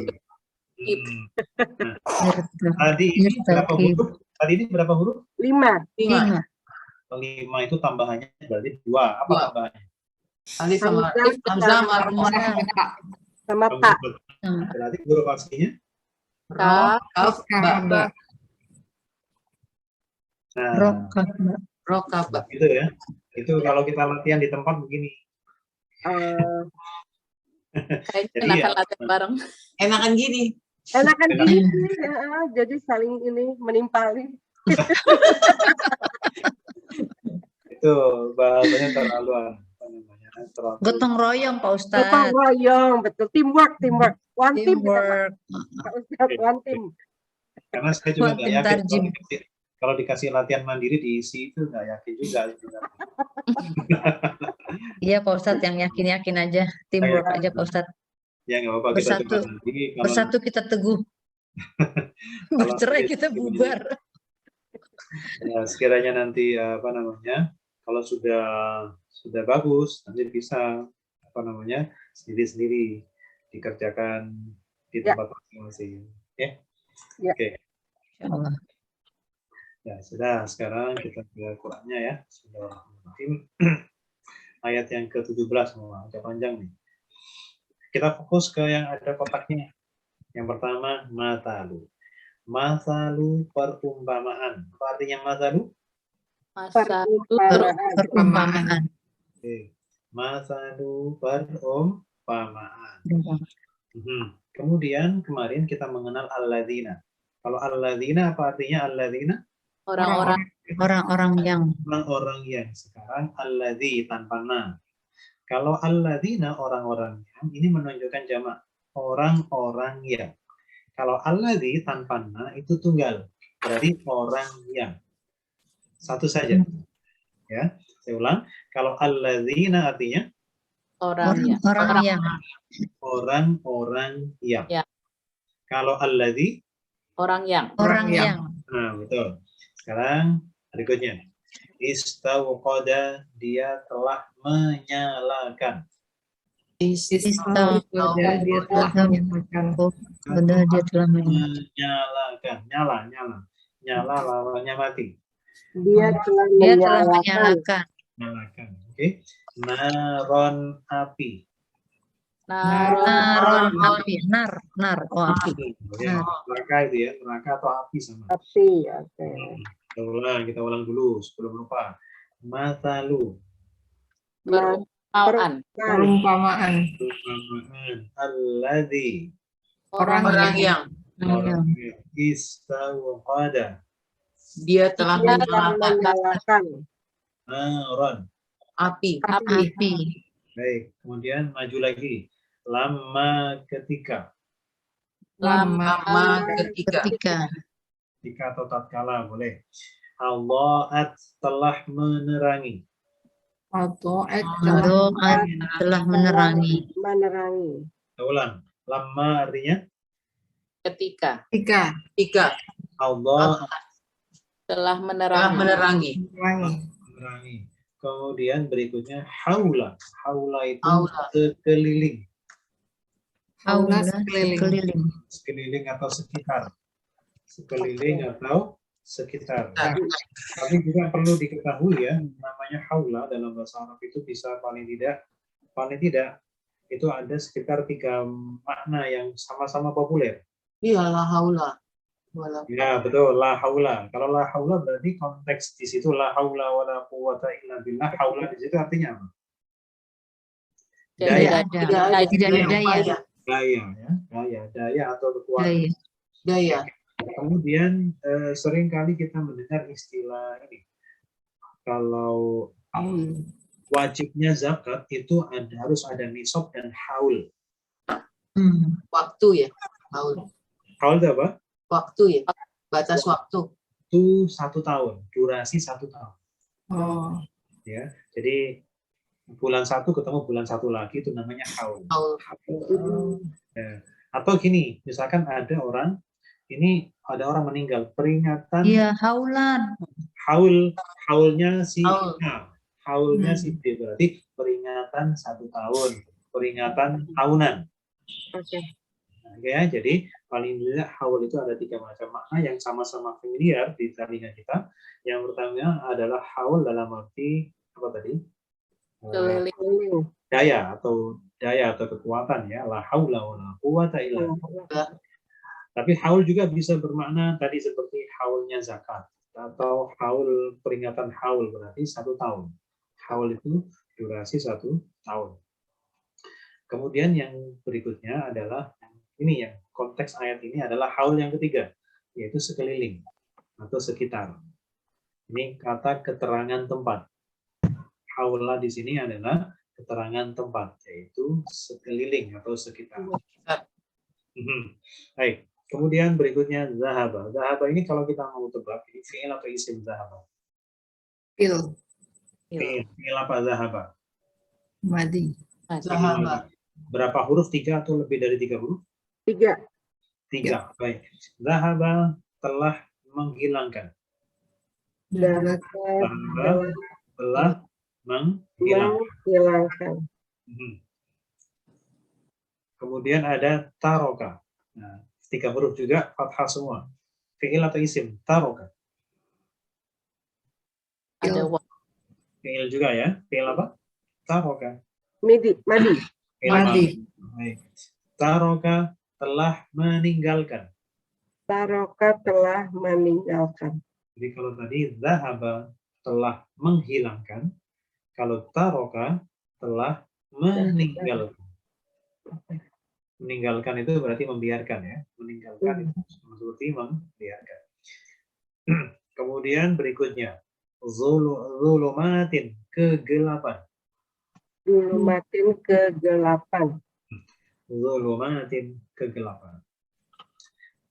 Speaker 3: Nah, tadi ini berapa huruf? Tadi ini berapa huruf?
Speaker 5: 5.
Speaker 4: 5.
Speaker 3: 5 itu tambahannya berarti 2. Apa
Speaker 4: Dua.
Speaker 3: tambahannya?
Speaker 4: Alif sama Hamzah sama
Speaker 5: Sama tak.
Speaker 3: Berarti huruf aslinya?
Speaker 4: Ro, kaf, ba.
Speaker 3: Nah,
Speaker 4: Ro, kaf, ba.
Speaker 3: gitu ya. Itu kalau kita latihan di tempat begini.
Speaker 6: Kayaknya
Speaker 3: Jadi
Speaker 6: enakan
Speaker 3: ya,
Speaker 6: latihan bareng.
Speaker 4: Enakan gini.
Speaker 5: Enakan gini sih, ya, jadi saling ini menimpali.
Speaker 3: Itu bahasanya terlalu apa namanya? Terlalu
Speaker 1: Gotong royong Pak
Speaker 5: Gotong
Speaker 1: Ustadz.
Speaker 5: royong, betul. Teamwork. One team kita
Speaker 1: Teamwork.
Speaker 5: Pak Ustadz, one team.
Speaker 3: karena saya juga
Speaker 1: Buat
Speaker 3: nggak yakin
Speaker 1: tarjim.
Speaker 3: kalau dikasih latihan mandiri diisi itu nggak yakin juga sebenarnya.
Speaker 1: Iya Pak Ustadz, yang yakin-yakin aja. Teamwork aja Pak Ustadz.
Speaker 3: Ya nggak apa-apa, kita coba
Speaker 1: Bersatu.
Speaker 3: nanti. Kalau
Speaker 1: Bersatu kita teguh. Bercerai kita bubar.
Speaker 3: ya, sekiranya nanti apa namanya, kalau sudah bagus, nanti bisa apa namanya sendiri-sendiri dikerjakan di tempat masing-masing. Ya.
Speaker 5: Ya.
Speaker 3: Oke.
Speaker 1: Insya Allah.
Speaker 3: Ya sudah, sekarang kita ke Qurannya ya. Bismillahirrahmanirrahim. Ayat yang ke-17 semua, agak panjang nih. Kita fokus ke yang ada kotaknya. Yang pertama, matalu. Masalu perumpamaan. Apa artinya masalu?
Speaker 6: Masa
Speaker 1: Perumpamaan.
Speaker 3: Oke. Masalu perumpamaan. Kemudian kemarin kita mengenal alladzina. Kalau alladzina apa artinya alladzina?
Speaker 6: orang-orang.
Speaker 1: Orang-orang yang.
Speaker 3: Orang-orang yang. Sekarang alladzi tanpa na. Kalau alladzina orang-orang yang, ini menunjukkan jamak. Orang-orang yang. Kalau alladzi tanpa na itu tunggal. Berarti orang yang. Satu saja. Ya, saya ulang. Kalau alladzina artinya
Speaker 6: Orang yang.
Speaker 3: orang-orang yang.
Speaker 6: Ya.
Speaker 3: Kalau alladzi
Speaker 6: Orang yang.
Speaker 3: Nah, betul. Sekarang berikutnya. Istauqada, dia telah menyalakan.
Speaker 2: Istauqada, dia telah menyalakan.
Speaker 1: Dia telah
Speaker 3: Menyalakan. Nyala lawannya mati.
Speaker 5: Dia telah menyalakan.
Speaker 3: Nyalakan. Oke. Naron api.
Speaker 1: Naron api. Nar. Oh, api.
Speaker 3: Neraka itu ya. Neraka atau api sama.
Speaker 5: Api, oke.
Speaker 3: Kita ulang dulu sebelum lupa. Matalu.
Speaker 6: Perumpamaan.
Speaker 3: Alladzi.
Speaker 4: Orang yang.
Speaker 3: Istauqada.
Speaker 4: Dia telah
Speaker 5: menyalakan.
Speaker 3: Naron.
Speaker 4: Api.
Speaker 3: Baik. Kemudian maju lagi. Lama ketika.
Speaker 4: Lama ketika.
Speaker 3: Ketika atau tatkala boleh. Allah telah menerangi.
Speaker 1: telah menerangi.
Speaker 3: Kita ulang. Lama artinya
Speaker 6: Ketika.
Speaker 3: Allah
Speaker 6: Telah
Speaker 4: Telah menerangi.
Speaker 3: Kemudian berikutnya haula. Haula itu sekeliling.
Speaker 1: Haula sekeliling.
Speaker 3: Sekeliling atau sekitar. Tapi juga perlu diketahui ya, namanya haula dalam bahasa Arab itu bisa paling tidak itu ada sekitar 3 makna yang sama-sama populer.
Speaker 4: Iya, la haula.
Speaker 3: Ya betul, la haula. Kalau la haula berarti konteks di situ la haula wala quwwata illa billah. Haula di situ artinya apa? Daya.
Speaker 1: Tidak ada daya.
Speaker 3: Daya ya, daya atau kekuatan.
Speaker 1: Daya.
Speaker 3: Kemudian seringkali kita mendengar istilah ini. Kalau wajibnya zakat itu harus ada nisab dan haul.
Speaker 4: Waktu ya, haul.
Speaker 3: Haul itu apa?
Speaker 4: Waktu ya, batas waktu.
Speaker 3: Itu 1 tahun, durasi 1 tahun.
Speaker 2: Oh.
Speaker 3: Ya, jadi bulan 1 ketemu bulan 1 lagi itu namanya haul. Ya. Atau gini, misalkan ada orang meninggal, peringatan.
Speaker 1: Iya, haulan.
Speaker 3: Haulnya si A, haulnya si B, berarti peringatan 1 tahun, peringatan tahunan.
Speaker 5: Oke.
Speaker 3: Oke ya, jadi paling tidak haul itu ada 3 macam makna yang sama-sama familiar di telinga kita. Yang pertama adalah haul dalam arti apa tadi? Daya atau kekuatan ya, la haula wala quwata illa billah. Tapi haul juga bisa bermakna tadi seperti haulnya zakat atau haul peringatan haul berarti 1 tahun. Haul itu durasi 1 tahun. Kemudian yang berikutnya adalah ini yang konteks ayat ini adalah haul yang ketiga, yaitu sekeliling atau sekitar. Ini kata keterangan tempat. Haula di sini adalah keterangan tempat, yaitu sekeliling atau sekitar. Baik. Kemudian berikutnya zahaba. Zahaba ini kalau kita mau tebak, ini fi'il atau isim zahaba? Fi'il apa zahaba?
Speaker 2: Madi.
Speaker 4: Zahaba.
Speaker 3: Berapa huruf? 3 atau lebih dari 3 huruf?
Speaker 5: 3.
Speaker 3: 3. Baik. Zahaba telah menghilangkan. Zahaba telah menghilangkan. Kemudian ada taroka. Nah, 3 huruf juga, fathah semua. Fi'il atau isim? Taroka. Fi'il juga ya. Fi'il apa? Taroka.
Speaker 5: Madi.
Speaker 3: Baik. Taroka telah meninggalkan.
Speaker 5: Taroka telah meninggalkan.
Speaker 3: Jadi kalau tadi zahaba telah menghilangkan, kalau taroka telah meninggalkan. Meninggalkan itu berarti membiarkan ya. Meninggalkan itu seperti membiarkan. Kemudian berikutnya zulumatin, kegelapan.
Speaker 5: Zulumatin, kegelapan.
Speaker 3: Zulumatin, kegelapan.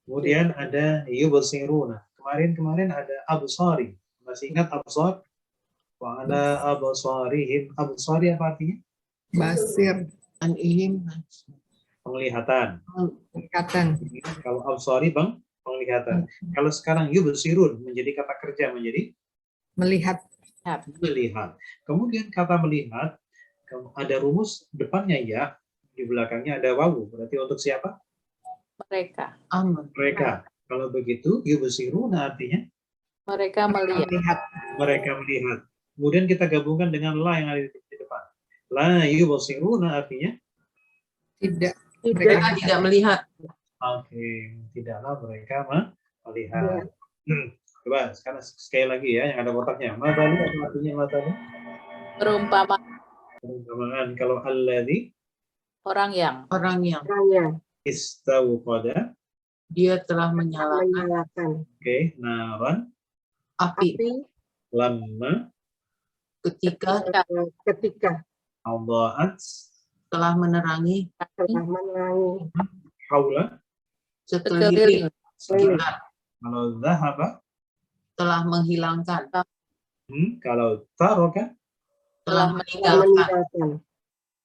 Speaker 3: Kemudian ada yubsiruna. Kemarin ada absari. Masih ingat absar? Wa ala absarihim. Absari apa artinya?
Speaker 2: Basir.
Speaker 4: Anihim.
Speaker 3: Penglihatan.
Speaker 2: Penglihatan.
Speaker 3: Kalau absari penglihatan. Kalau sekarang yubsirun menjadi kata kerja menjadi
Speaker 2: Melihat.
Speaker 3: melihat. Kemudian kata melihat ada rumus depannya ya, di belakangnya ada wawu. Berarti untuk siapa?
Speaker 6: Mereka.
Speaker 3: Mereka. Kalau begitu yubsiruna artinya
Speaker 6: Mereka melihat.
Speaker 3: mereka melihat. Kemudian kita gabungkan dengan la yang ada di depan. La yubsiruna artinya
Speaker 2: Tidak.
Speaker 4: Mereka tidak melihat.
Speaker 3: oke, tidaklah mereka melihat. Coba sekarang sekali lagi ya yang ada kotaknya. Matalu apa artinya matalu? Perumpamaan. Kalau alladzi
Speaker 6: Orang yang.
Speaker 5: Orangnya.
Speaker 3: istawqada,
Speaker 4: Dia telah menyalakan
Speaker 3: oke, naran
Speaker 4: api
Speaker 3: lamma
Speaker 4: ketika
Speaker 3: adaat
Speaker 4: telah menerangi
Speaker 3: haula.
Speaker 4: sekeliling sekitar,
Speaker 3: Kalau zahaba,
Speaker 4: telah menghilangkan,
Speaker 3: kalau taroka,
Speaker 4: telah meninggalkan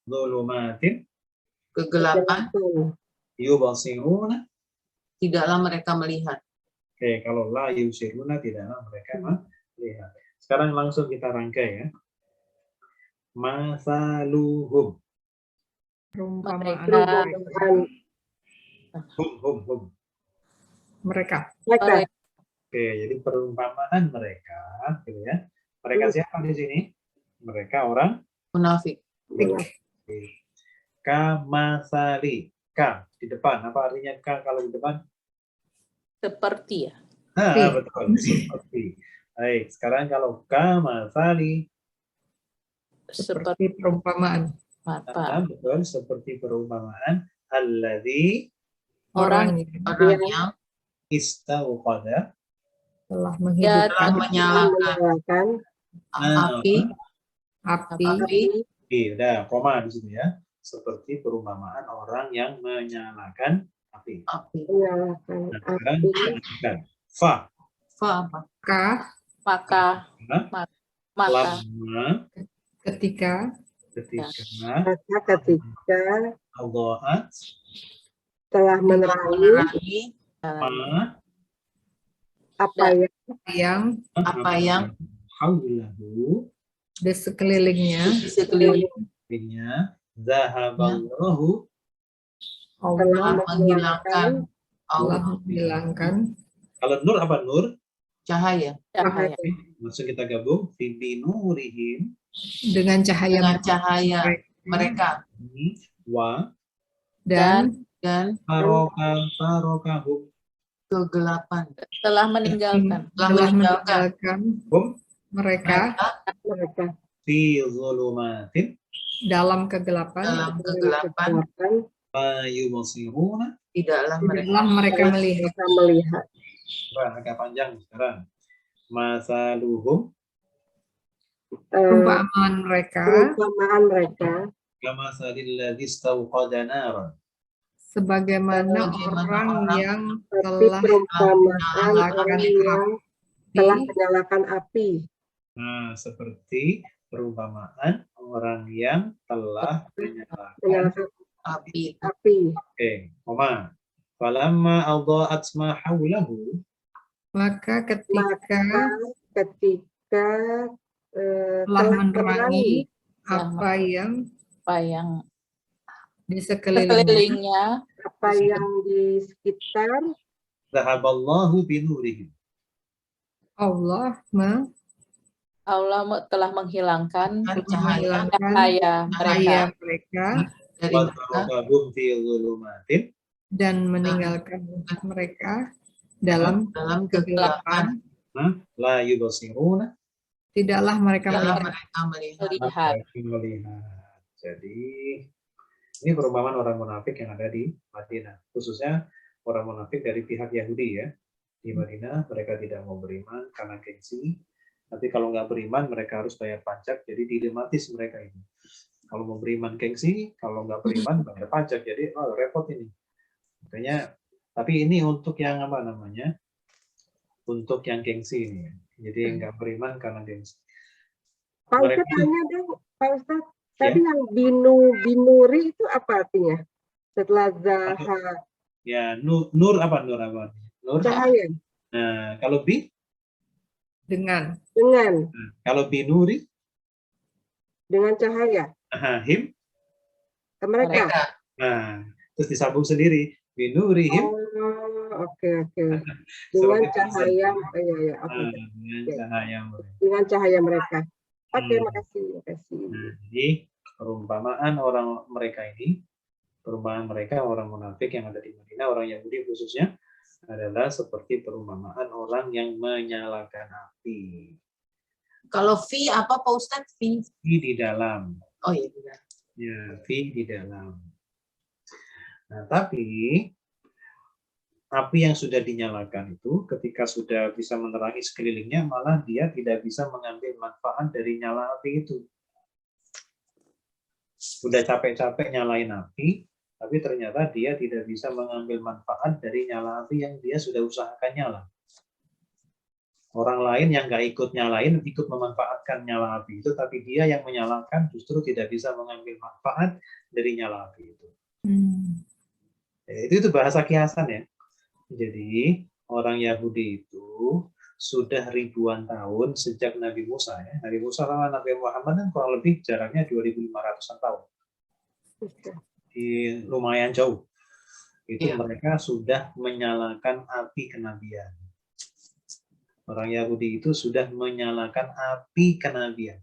Speaker 3: zulumatin
Speaker 4: kegelapan,
Speaker 3: yubsiruna.
Speaker 4: tidaklah mereka melihat.
Speaker 3: Oke, kalau la yubsiruna tidaklah mereka melihat. Sekarang langsung kita rangkai ya. Masaluhum.
Speaker 2: Perumpamaan.
Speaker 3: Hum.
Speaker 2: Mereka.
Speaker 3: Oke, jadi perumpamaan mereka, gitu ya. Mereka siapa di sini? Mereka orang
Speaker 4: Munafik.
Speaker 3: kamasali. Ka di depan. Apa artinya ka kalau di depan?
Speaker 6: Seperti ya.
Speaker 3: Betul. Seperti. Baik, sekarang kalau kamasali.
Speaker 6: Seperti
Speaker 2: Perumpamaan.
Speaker 3: Nah, betul, seperti perumpamaan alladzi
Speaker 2: Orang
Speaker 4: Yang
Speaker 3: istauqada
Speaker 2: telah
Speaker 6: Ya,
Speaker 2: menghidupkan
Speaker 5: menyalakan
Speaker 2: api
Speaker 3: udah koma di sini ya. Seperti perumpamaan orang yang menyalakan api.
Speaker 5: menyalakan
Speaker 3: Nah, sekarang
Speaker 5: api.
Speaker 3: lanjutkan. Fa
Speaker 4: apa?
Speaker 6: maka
Speaker 3: lama
Speaker 2: ketika
Speaker 3: ketika
Speaker 5: Maka ketika
Speaker 3: Allahat
Speaker 5: telah menerangi
Speaker 3: ma
Speaker 5: apa yang
Speaker 2: yang
Speaker 3: haulahu
Speaker 2: di sekelilingnya
Speaker 3: sekelilingnya zahaballahu
Speaker 2: Allah
Speaker 5: menghilangkan
Speaker 2: telah menghilangkan.
Speaker 3: kalau nur apa nur?
Speaker 4: Cahaya.
Speaker 3: Langsung kita gabung binurihim
Speaker 2: dengan cahaya
Speaker 4: Mereka
Speaker 3: wa
Speaker 2: dan
Speaker 3: farokahum
Speaker 4: kegelapan.
Speaker 6: telah meninggalkan
Speaker 2: mereka
Speaker 3: fi zulumatin
Speaker 2: dalam kegelapan
Speaker 3: la yubsiruna.
Speaker 4: Tidaklah
Speaker 2: mereka melihat.
Speaker 3: Agak panjang sekarang. Masaluhum
Speaker 2: Perumpamaan mereka
Speaker 3: kama salilladzi istauqada naran.
Speaker 2: sebagaimana orang yang telah
Speaker 5: perumpamaan orang yang telah menyalakan api.
Speaker 3: Nah, seperti perumpamaan orang yang telah menyalakan
Speaker 4: api.
Speaker 3: Oke, koma. Falamma adha'at ma haulahu.
Speaker 2: maka ketika telah menerangi apa yang di sekelilingnya,
Speaker 5: apa yang di sekitar,
Speaker 3: Zahaballahu binurihim.
Speaker 2: Allah
Speaker 6: telah menghilangkan
Speaker 2: menghilangkan
Speaker 6: cahaya mereka
Speaker 2: mereka
Speaker 3: Wa tarakahum fi zulumatin
Speaker 2: dan meninggalkan mereka dalam kegelapan.
Speaker 3: La yubsiruna.
Speaker 2: Tidaklah mereka
Speaker 6: melihat.
Speaker 3: Jadi ini perumpamaan orang munafik yang ada di Madinah, khususnya orang munafik dari pihak Yahudi ya. Di Madinah mereka tidak mau beriman karena gengsi. Tapi kalau nggak beriman mereka harus bayar pajak, jadi dilematis mereka ini. Kalau mau beriman gengsi, kalau nggak beriman bayar pajak, jadi repot ini. Makanya, tapi ini untuk yang apa namanya? Untuk yang gengsi ini. Jadi nggak beriman karena gengsi.
Speaker 5: Pak Ustadz tanya dong, Pak Ustadz, tadi yang binuri itu apa artinya? Setelah zaha.
Speaker 3: Ya, nur apa? Nur
Speaker 5: Cahaya.
Speaker 3: Nah, kalau
Speaker 2: dengan.
Speaker 3: Nah, kalau binuri
Speaker 5: dengan cahaya.
Speaker 3: Him
Speaker 5: Ke mereka.
Speaker 3: Nah, terus disambung sendiri binurihim.
Speaker 5: Oke. Dengan cahaya, dengan cahaya mereka. Oke, makasih.
Speaker 3: Nah, jadi perumpamaan orang mereka ini, perumpamaan mereka orang munafik yang ada di Madinah, orang Yahudi khususnya, adalah seperti perumpamaan orang yang menyalakan api.
Speaker 4: Kalau fi apa Pak Ustadz? Fi
Speaker 3: di dalam.
Speaker 4: Oh iya.
Speaker 3: Ya, fi di dalam. Nah, tapi api yang sudah dinyalakan itu ketika sudah bisa menerangi sekelilingnya, malah dia tidak bisa mengambil manfaat dari nyala api itu. Sudah capek-capek nyalain api, tapi ternyata dia tidak bisa mengambil manfaat dari nyala api yang dia sudah usahakan nyala. Orang lain yang nggak ikut nyalain, ikut memanfaatkan nyala api itu, tapi dia yang menyalakan justru tidak bisa mengambil manfaat dari nyala api itu. Itu bahasa kiasan ya. Jadi orang Yahudi itu sudah ribuan tahun sejak Nabi Musa ya. Nabi Musa sama Nabi Muhammad kan kurang lebih jaraknya 2.500-an tahun. Lumayan jauh. Itu mereka sudah menyalakan api kenabian. Orang Yahudi itu sudah menyalakan api kenabian.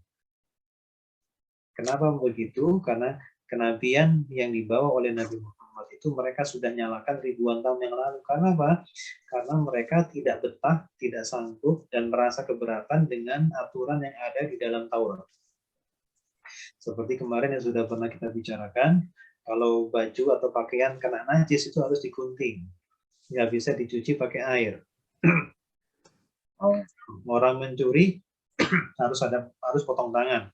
Speaker 3: Kenapa begitu? Karena kenabian yang dibawa oleh Nabi Muhammad itu mereka sudah nyalakan ribuan tahun yang lalu. Karena apa? Karena mereka tidak betah, tidak sanggup, dan merasa keberatan dengan aturan yang ada di dalam Taurat. Seperti kemarin yang sudah pernah kita bicarakan, kalau baju atau pakaian kena najis itu harus digunting, nggak bisa dicuci pakai air. Orang mencuri harus potong tangan.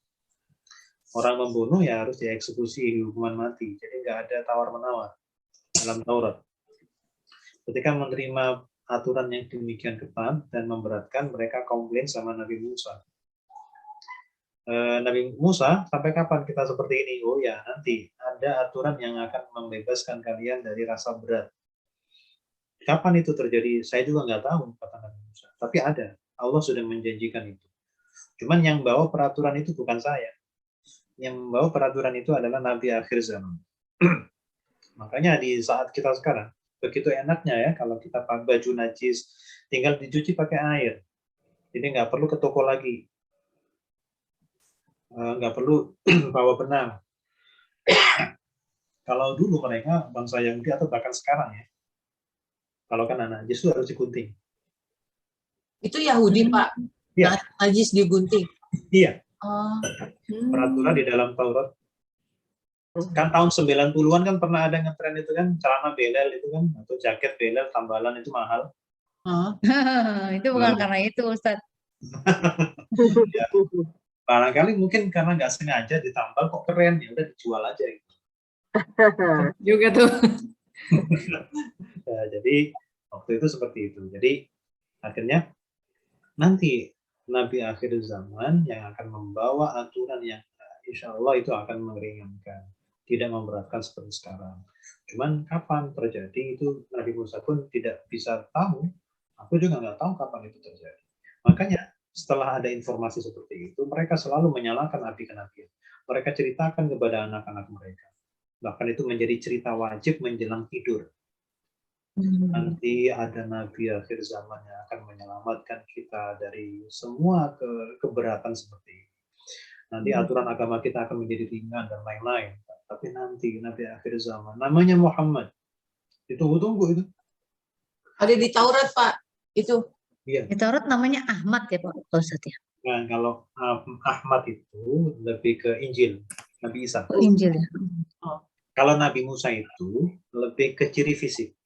Speaker 3: Orang membunuh ya harus dieksekusi, hukuman mati. Jadi nggak ada tawar-menawar dalam Taurat. Ketika menerima aturan yang demikian ketat dan memberatkan, mereka komplain sama Nabi Musa. Nabi Musa, sampai kapan kita seperti ini? Oh ya, nanti ada aturan yang akan membebaskan kalian dari rasa berat. Kapan itu terjadi? Saya juga nggak tahu, kata Nabi Musa. Tapi ada. Allah sudah menjanjikan itu. Cuman yang bawa peraturan itu bukan saya. Yang membawa peraturan itu adalah Nabi akhir zaman. Makanya di saat kita sekarang, begitu enaknya ya kalau kita pakai baju najis, tinggal dicuci pakai air. Jadi nggak perlu ke toko lagi. Nggak perlu bawa benang. Kalau dulu mereka bangsa Yahudi atau bahkan sekarang ya, kalau kan anak najis itu harus digunting.
Speaker 4: Itu Yahudi, Pak.
Speaker 3: Iya.
Speaker 4: Najis digunting.
Speaker 3: Iya.
Speaker 4: Oh.
Speaker 3: Peraturan di dalam Taurat. Kan tahun 90-an kan pernah ada ngetren itu kan, celana belel itu kan, atau jaket belel tambalan itu mahal.
Speaker 1: Itu bukan karena itu, Ustaz.
Speaker 3: Ya. Barangkali mungkin karena nggak sengaja ditambal kok keren, ya udah dijual aja gitu.
Speaker 2: Juga tuh.
Speaker 3: Ya, jadi waktu itu seperti itu. Jadi akhirnya nanti Nabi akhir zaman yang akan membawa aturan yang insya Allah itu akan meringankan, tidak memberatkan seperti sekarang. Cuman kapan terjadi itu Nabi Musa pun tidak bisa tahu. Aku juga nggak tahu kapan itu terjadi. Makanya setelah ada informasi seperti itu, mereka selalu menyalahkan nabi kenabian. Mereka ceritakan kepada anak-anak mereka. Bahkan itu menjadi cerita wajib menjelang tidur. Nanti ada nabi akhir zaman yang akan menyelamatkan kita dari semua keberatan seperti ini. Nanti aturan agama kita akan menjadi ringan dan lain-lain. Tapi nanti nabi akhir zaman, namanya Muhammad. Ditunggu-tunggu itu.
Speaker 4: Ada di Taurat, Pak. Itu.
Speaker 3: Iya.
Speaker 1: Di Taurat namanya Ahmad ya Pak Ustaz ya?
Speaker 3: Nah, kalau Ahmad itu lebih ke Injil, Nabi Isa.
Speaker 1: Injil ya.
Speaker 3: Kalau Nabi Musa itu lebih ke ciri fisik.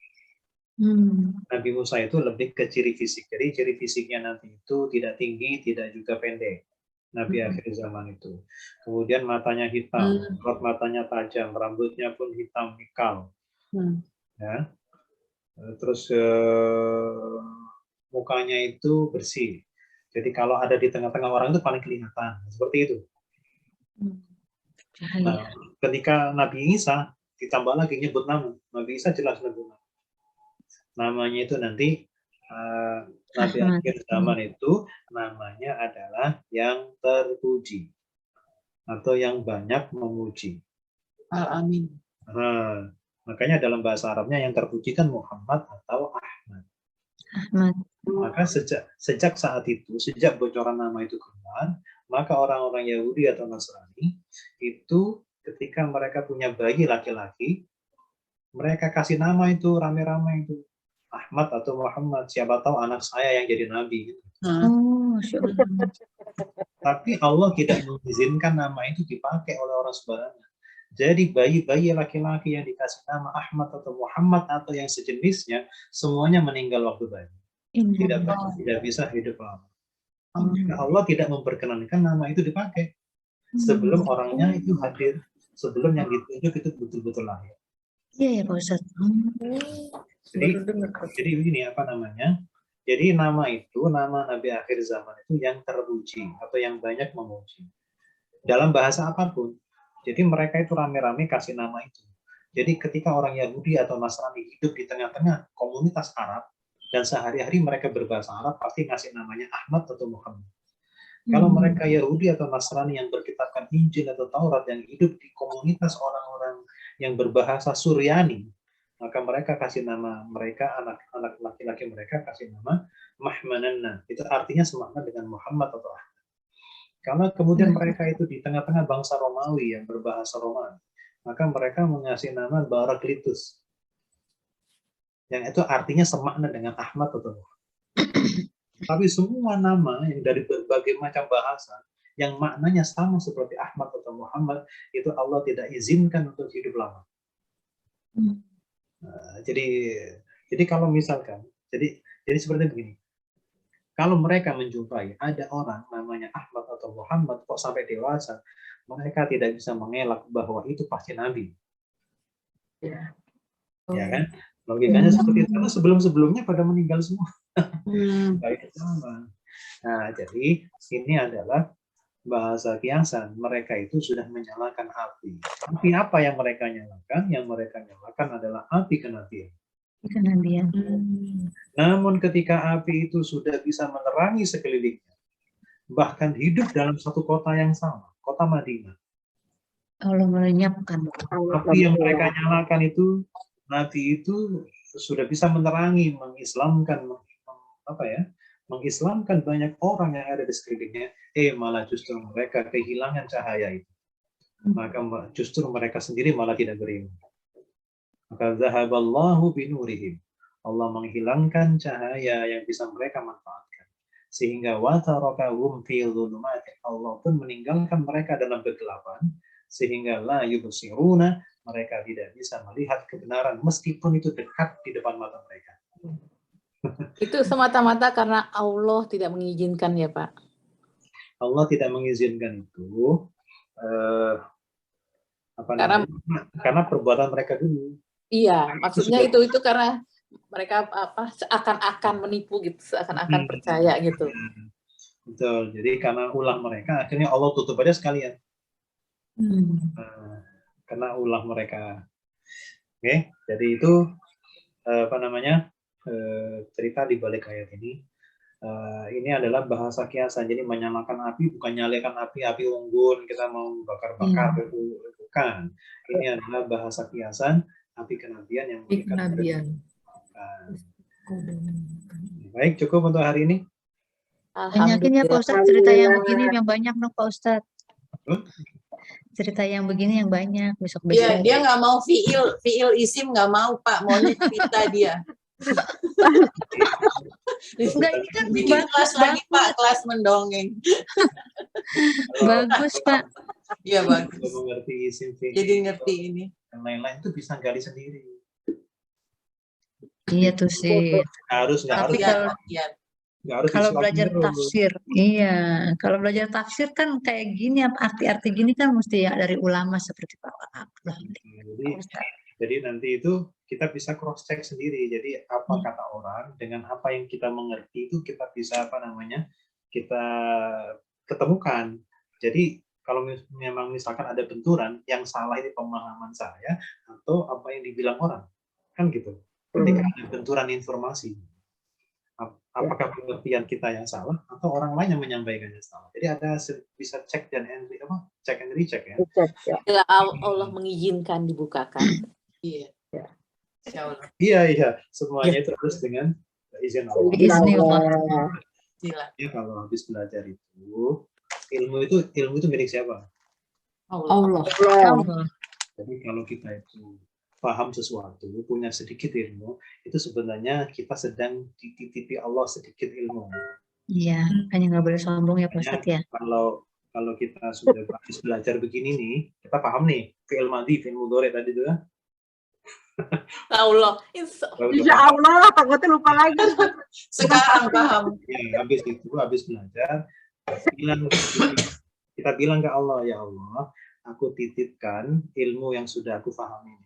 Speaker 3: Nabi Musa itu lebih ke ciri fisik. Jadi ciri fisiknya nanti itu tidak tinggi, tidak juga pendek. Nabi akhir zaman itu. Kemudian matanya hitam, rot matanya tajam, rambutnya pun hitam ikal. Ya. Terus mukanya itu bersih. Jadi kalau ada di tengah-tengah orang itu paling kelihatan. Seperti itu. Nah, ketika Nabi Isa ditambah lagi nyebut nama. Nabi Isa jelas nyebut nama. Namanya itu nanti Nabi akhir zaman itu namanya adalah yang terpuji atau yang banyak memuji.
Speaker 4: Amin.
Speaker 3: Nah, makanya dalam bahasa Arabnya yang terpuji kan Muhammad atau Ahmad. Maka sejak saat itu, sejak bocoran nama itu keluar, maka orang-orang Yahudi atau Nasrani itu ketika mereka punya bayi laki-laki, mereka kasih nama itu rame-rame itu Ahmad atau Muhammad. Siapa tahu anak saya yang jadi nabi. Tapi Allah tidak mengizinkan nama itu dipakai oleh orang sembarangan. Jadi bayi-bayi laki-laki yang dikasih nama Ahmad atau Muhammad atau yang sejenisnya, semuanya meninggal waktu bayi. Tidak bisa hidup lama. Allah tidak memperkenankan nama itu dipakai sebelum orangnya itu hadir, sebelum yang ditunjuk itu betul-betul lahir.
Speaker 1: Iya ya Pak Ustaz.
Speaker 3: Jadi ini apa namanya? Jadi nama itu, nama Nabi akhir zaman itu yang terpuji atau yang banyak memuji. Dalam bahasa apapun. Jadi mereka itu rame-rame kasih nama itu. Jadi ketika orang Yahudi atau Nasrani hidup di tengah-tengah komunitas Arab, dan sehari-hari mereka berbahasa Arab, pasti ngasih namanya Ahmad atau Muhammad. Kalau mereka Yahudi atau Nasrani yang berkitabkan Injil atau Taurat yang hidup di komunitas orang-orang yang berbahasa Suryani, maka mereka kasih nama mereka, anak-anak laki-laki mereka kasih nama Mahmananna. Itu artinya semakna dengan Muhammad atau Ahmad. Karena kemudian mereka itu di tengah-tengah bangsa Romawi yang berbahasa Romawi, maka mereka mengasih nama Baraklitus. Yang itu artinya semakna dengan Ahmad atau Muhammad. Tapi semua nama yang dari berbagai macam bahasa yang maknanya sama seperti Ahmad atau Muhammad, itu Allah tidak izinkan untuk hidup lama. Jadi kalau misalkan, jadi seperti begini. Kalau mereka menjumpai ada orang namanya Ahmad atau Muhammad kok sampai dewasa, mereka tidak bisa mengelak bahwa itu pasti Nabi.
Speaker 5: Ya.
Speaker 3: Ya kan? Logikanya seperti itu. Karena sebelum-sebelumnya pada meninggal semua. Baik sama. Nah, jadi ini adalah bahasa kiasan. Mereka itu sudah menyalakan api. Api apa yang mereka nyalakan? Yang mereka nyalakan adalah api kenabian.
Speaker 1: Kenabian.
Speaker 3: Namun ketika api itu sudah bisa menerangi sekelilingnya, bahkan hidup dalam satu kota yang sama, kota Madinah.
Speaker 1: Allah melenyapkan.
Speaker 3: Api yang mereka nyalakan itu, Nabi itu sudah bisa menerangi, mengislamkan, mengislamkan banyak orang yang ada di sekelilingnya. Malah justru mereka kehilangan cahaya itu. Maka justru mereka sendiri malah tidak beriman. Maka zahaballahu binurihim. Allah menghilangkan cahaya yang bisa mereka manfaatkan. Sehingga watarakahum fi dhulumatin. Allah pun meninggalkan mereka dalam kegelapan. Sehingga la yubsiruna, mereka tidak bisa melihat kebenaran meskipun itu dekat di depan mata mereka.
Speaker 6: Itu semata-mata karena Allah tidak mengizinkan ya Pak?
Speaker 3: Allah tidak mengizinkan itu karena perbuatan mereka dulu.
Speaker 6: Iya, maksudnya itu karena mereka seakan-akan menipu gitu, seakan-akan percaya gitu.
Speaker 3: Betul. Jadi karena ulah mereka, akhirnya Allah tutup aja sekalian. Karena ulah mereka. Oke, jadi itu cerita di balik ayat ini. Ini adalah bahasa kiasan. Jadi menyalakan api bukan nyalakan api unggun kita mau bakar-bakar, bukan. Ini adalah bahasa kiasan api kenabian yang
Speaker 2: kenabian.
Speaker 3: Baik, cukup untuk hari ini.
Speaker 1: Banyakin ya Pak Ustadz, cerita yang begini yang banyak dong Pak Ustadz. Cerita yang begini yang banyak besok-besok.
Speaker 4: Iya, dia nggak mau fiil isim nggak mau Pak, maunya cerita dia.
Speaker 1: Enggak, ini kan
Speaker 4: bikin kelas lagi Pak, kelas mendongeng.
Speaker 1: Bagus Pak.
Speaker 4: Iya bagus.
Speaker 3: Mengerti isim,
Speaker 4: jadi ngerti ini.
Speaker 3: Yang lain-lain itu bisa gali sendiri.
Speaker 1: Iya tuh sih.
Speaker 3: Tapi
Speaker 1: kalau belajar tafsir, kalau belajar tafsir kan kayak gini, arti-arti gini kan mesti ya dari ulama seperti Pak Abdullah.
Speaker 3: Jadi nanti itu kita bisa cross check sendiri. Jadi apa kata orang dengan apa yang kita mengerti itu kita bisa kita ketemukan. Jadi kalau memang misalkan ada benturan, yang salah ini pemahaman saya atau apa yang dibilang orang, kan gitu. Ketika ada benturan informasi, apakah pengertian kita yang salah atau orang lain yang menyampaikannya salah. Jadi ada bisa cek dan check and recheck ya.
Speaker 6: Bila Allah mengizinkan dibukakan.
Speaker 4: Iya.
Speaker 3: Iya. Semuanya itu harus dengan izin Allah. Ya, kalau habis belajar itu ilmu itu milik siapa?
Speaker 2: Allah.
Speaker 3: Jadi kalau kita itu paham sesuatu, punya sedikit ilmu, itu sebenarnya kita sedang dititipi Allah sedikit ilmu.
Speaker 1: Iya, hanya nggak boleh sombong ya Pak Ustadz ya.
Speaker 3: Kalau kita sudah habis belajar begini nih, kita paham nih fi'il madhi, fi'il mudhari tadi itu kan.
Speaker 6: Allah.
Speaker 5: Insya Allah, takutnya lupa lagi.
Speaker 4: Sekarang paham.
Speaker 3: Ya, habis belajar, kita bilang ke Allah, ya Allah, aku titipkan ilmu yang sudah aku pahami.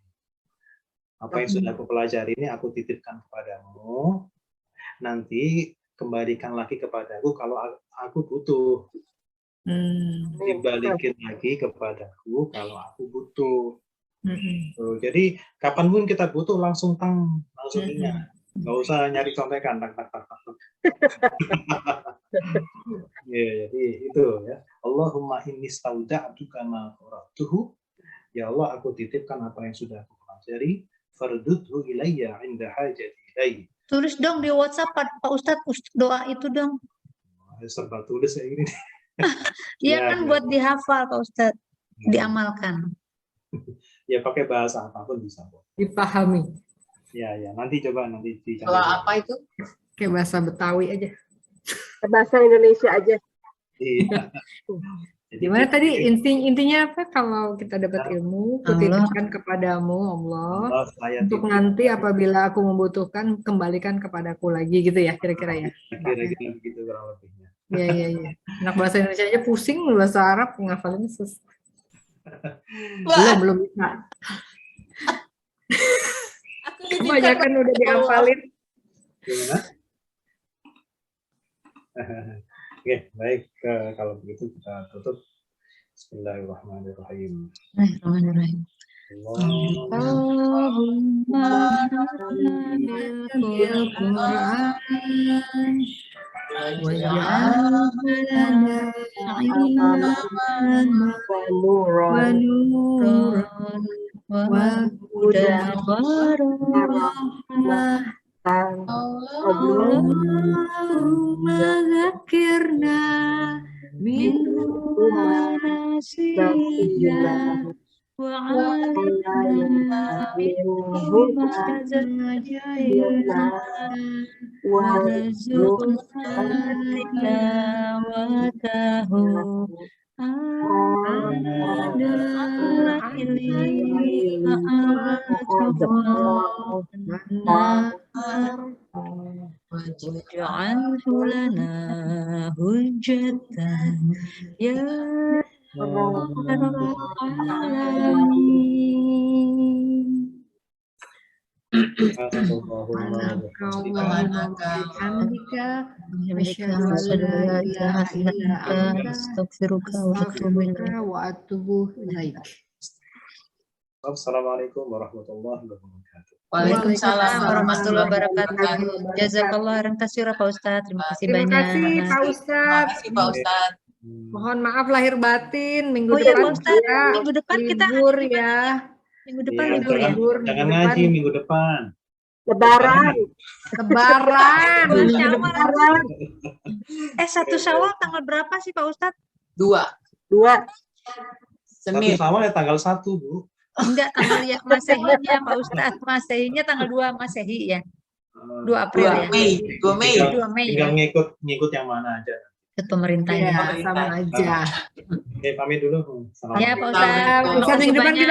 Speaker 3: Apa yang sudah aku pelajari ini aku titipkan kepadamu. Nanti kembalikan lagi kepadaku kalau aku butuh. Dibalikin lagi kepadaku kalau aku butuh. Jadi kapanpun kita butuh langsung ingat. Nggak usah nyari contekan. Ya, jadi itu ya. Allahumma inni stauda'tuka ma qara'tuhu. Ya Allah, aku titipkan apa yang sudah aku pelajari. Fardudhu ilayya 'inda hajati ilayhi.
Speaker 1: Tulis dong di WhatsApp Pak Ustadz doa itu dong.
Speaker 3: Serba tulis kayak gini.
Speaker 1: Iya kan buat dihafal Pak Ustadz, diamalkan.
Speaker 3: Ya pakai bahasa apapun bisa kok.
Speaker 2: Dipahami.
Speaker 3: Ya, nanti
Speaker 4: Kalau apa itu?
Speaker 2: Kayak bahasa Betawi aja.
Speaker 5: Bahasa Indonesia aja.
Speaker 3: Iya. Jadi
Speaker 2: Gimana
Speaker 3: kita-
Speaker 2: tadi intinya apa? Kalau kita dapat ilmu, kutitipkan kepadamu Allah.
Speaker 3: Allah, saya
Speaker 2: Untuk
Speaker 3: titip
Speaker 2: nanti apabila aku membutuhkan, kembalikan kepadaku lagi gitu ya, kira-kira ya.
Speaker 3: kira-kira begitu kurang lebihnya.
Speaker 2: Iya, iya, iya. Anak bahasa Indonesia aja pusing, bahasa Arab ngafalin susah. Belum bisa.
Speaker 6: Aku titipkan
Speaker 2: Kebanyakan udah dihafalin.
Speaker 3: Gimana? Oke, baik. Kalau begitu kita tutup. Bismillahirrahmanirrahim.
Speaker 1: Bismillahirrahmanirrahim. Allahumma bil Qur'an waj'alna ilman wa nuran wa hudan wa rahmah. Allahumma zakirna minhu ma nasina wa 'allimna minhu ma jahilna warzuqna tilawatahu waj'alhu lana hujjatan ya rabbal alamin. Astaghfiruka wa atubu ilaik.
Speaker 3: Assalamualaikum warahmatullahi wabarakatuh.
Speaker 6: Waalaikumsalam
Speaker 1: warahmatullahi wabarakatuh. Jazakallah khairan katsira Pak Ustadz. Terima kasih
Speaker 2: Terima
Speaker 1: banyak.
Speaker 2: kasih Pak
Speaker 6: Terima
Speaker 2: Ustadz.
Speaker 6: kasih Pak Ustadz.
Speaker 2: Mohon maaf lahir batin. Minggu
Speaker 1: Oh iya
Speaker 2: depan
Speaker 1: Pak Ustadz,
Speaker 2: kita
Speaker 1: minggu depan kita
Speaker 2: libur ya.
Speaker 1: minggu depan
Speaker 3: Iya,
Speaker 1: libur ya.
Speaker 3: jangan ngaji minggu depan.
Speaker 5: Lebaran.
Speaker 2: Lebaran.
Speaker 5: Lebaran.
Speaker 1: 1 Syawal tanggal berapa sih Pak Ustadz?
Speaker 6: 2
Speaker 3: Satu
Speaker 6: Senin.
Speaker 3: Syawal ya tanggal 1, Bu.
Speaker 1: Enggak, tanggal ya Masehinya Pak Ustadz. Masehinya tanggal 2 Masehi ya. 2 April
Speaker 6: 2
Speaker 1: ya.
Speaker 6: Mei. 2 Mei.
Speaker 1: 2 Mei ya.
Speaker 3: Tinggal ngikut yang mana aja.
Speaker 1: Ke pemerintahnya.
Speaker 2: Ya, sama aja.
Speaker 3: Oke, pamit dulu.
Speaker 1: Ya Pak
Speaker 3: Assalamualaikum.
Speaker 1: Ustadz.
Speaker 2: Bisa minggu depan kita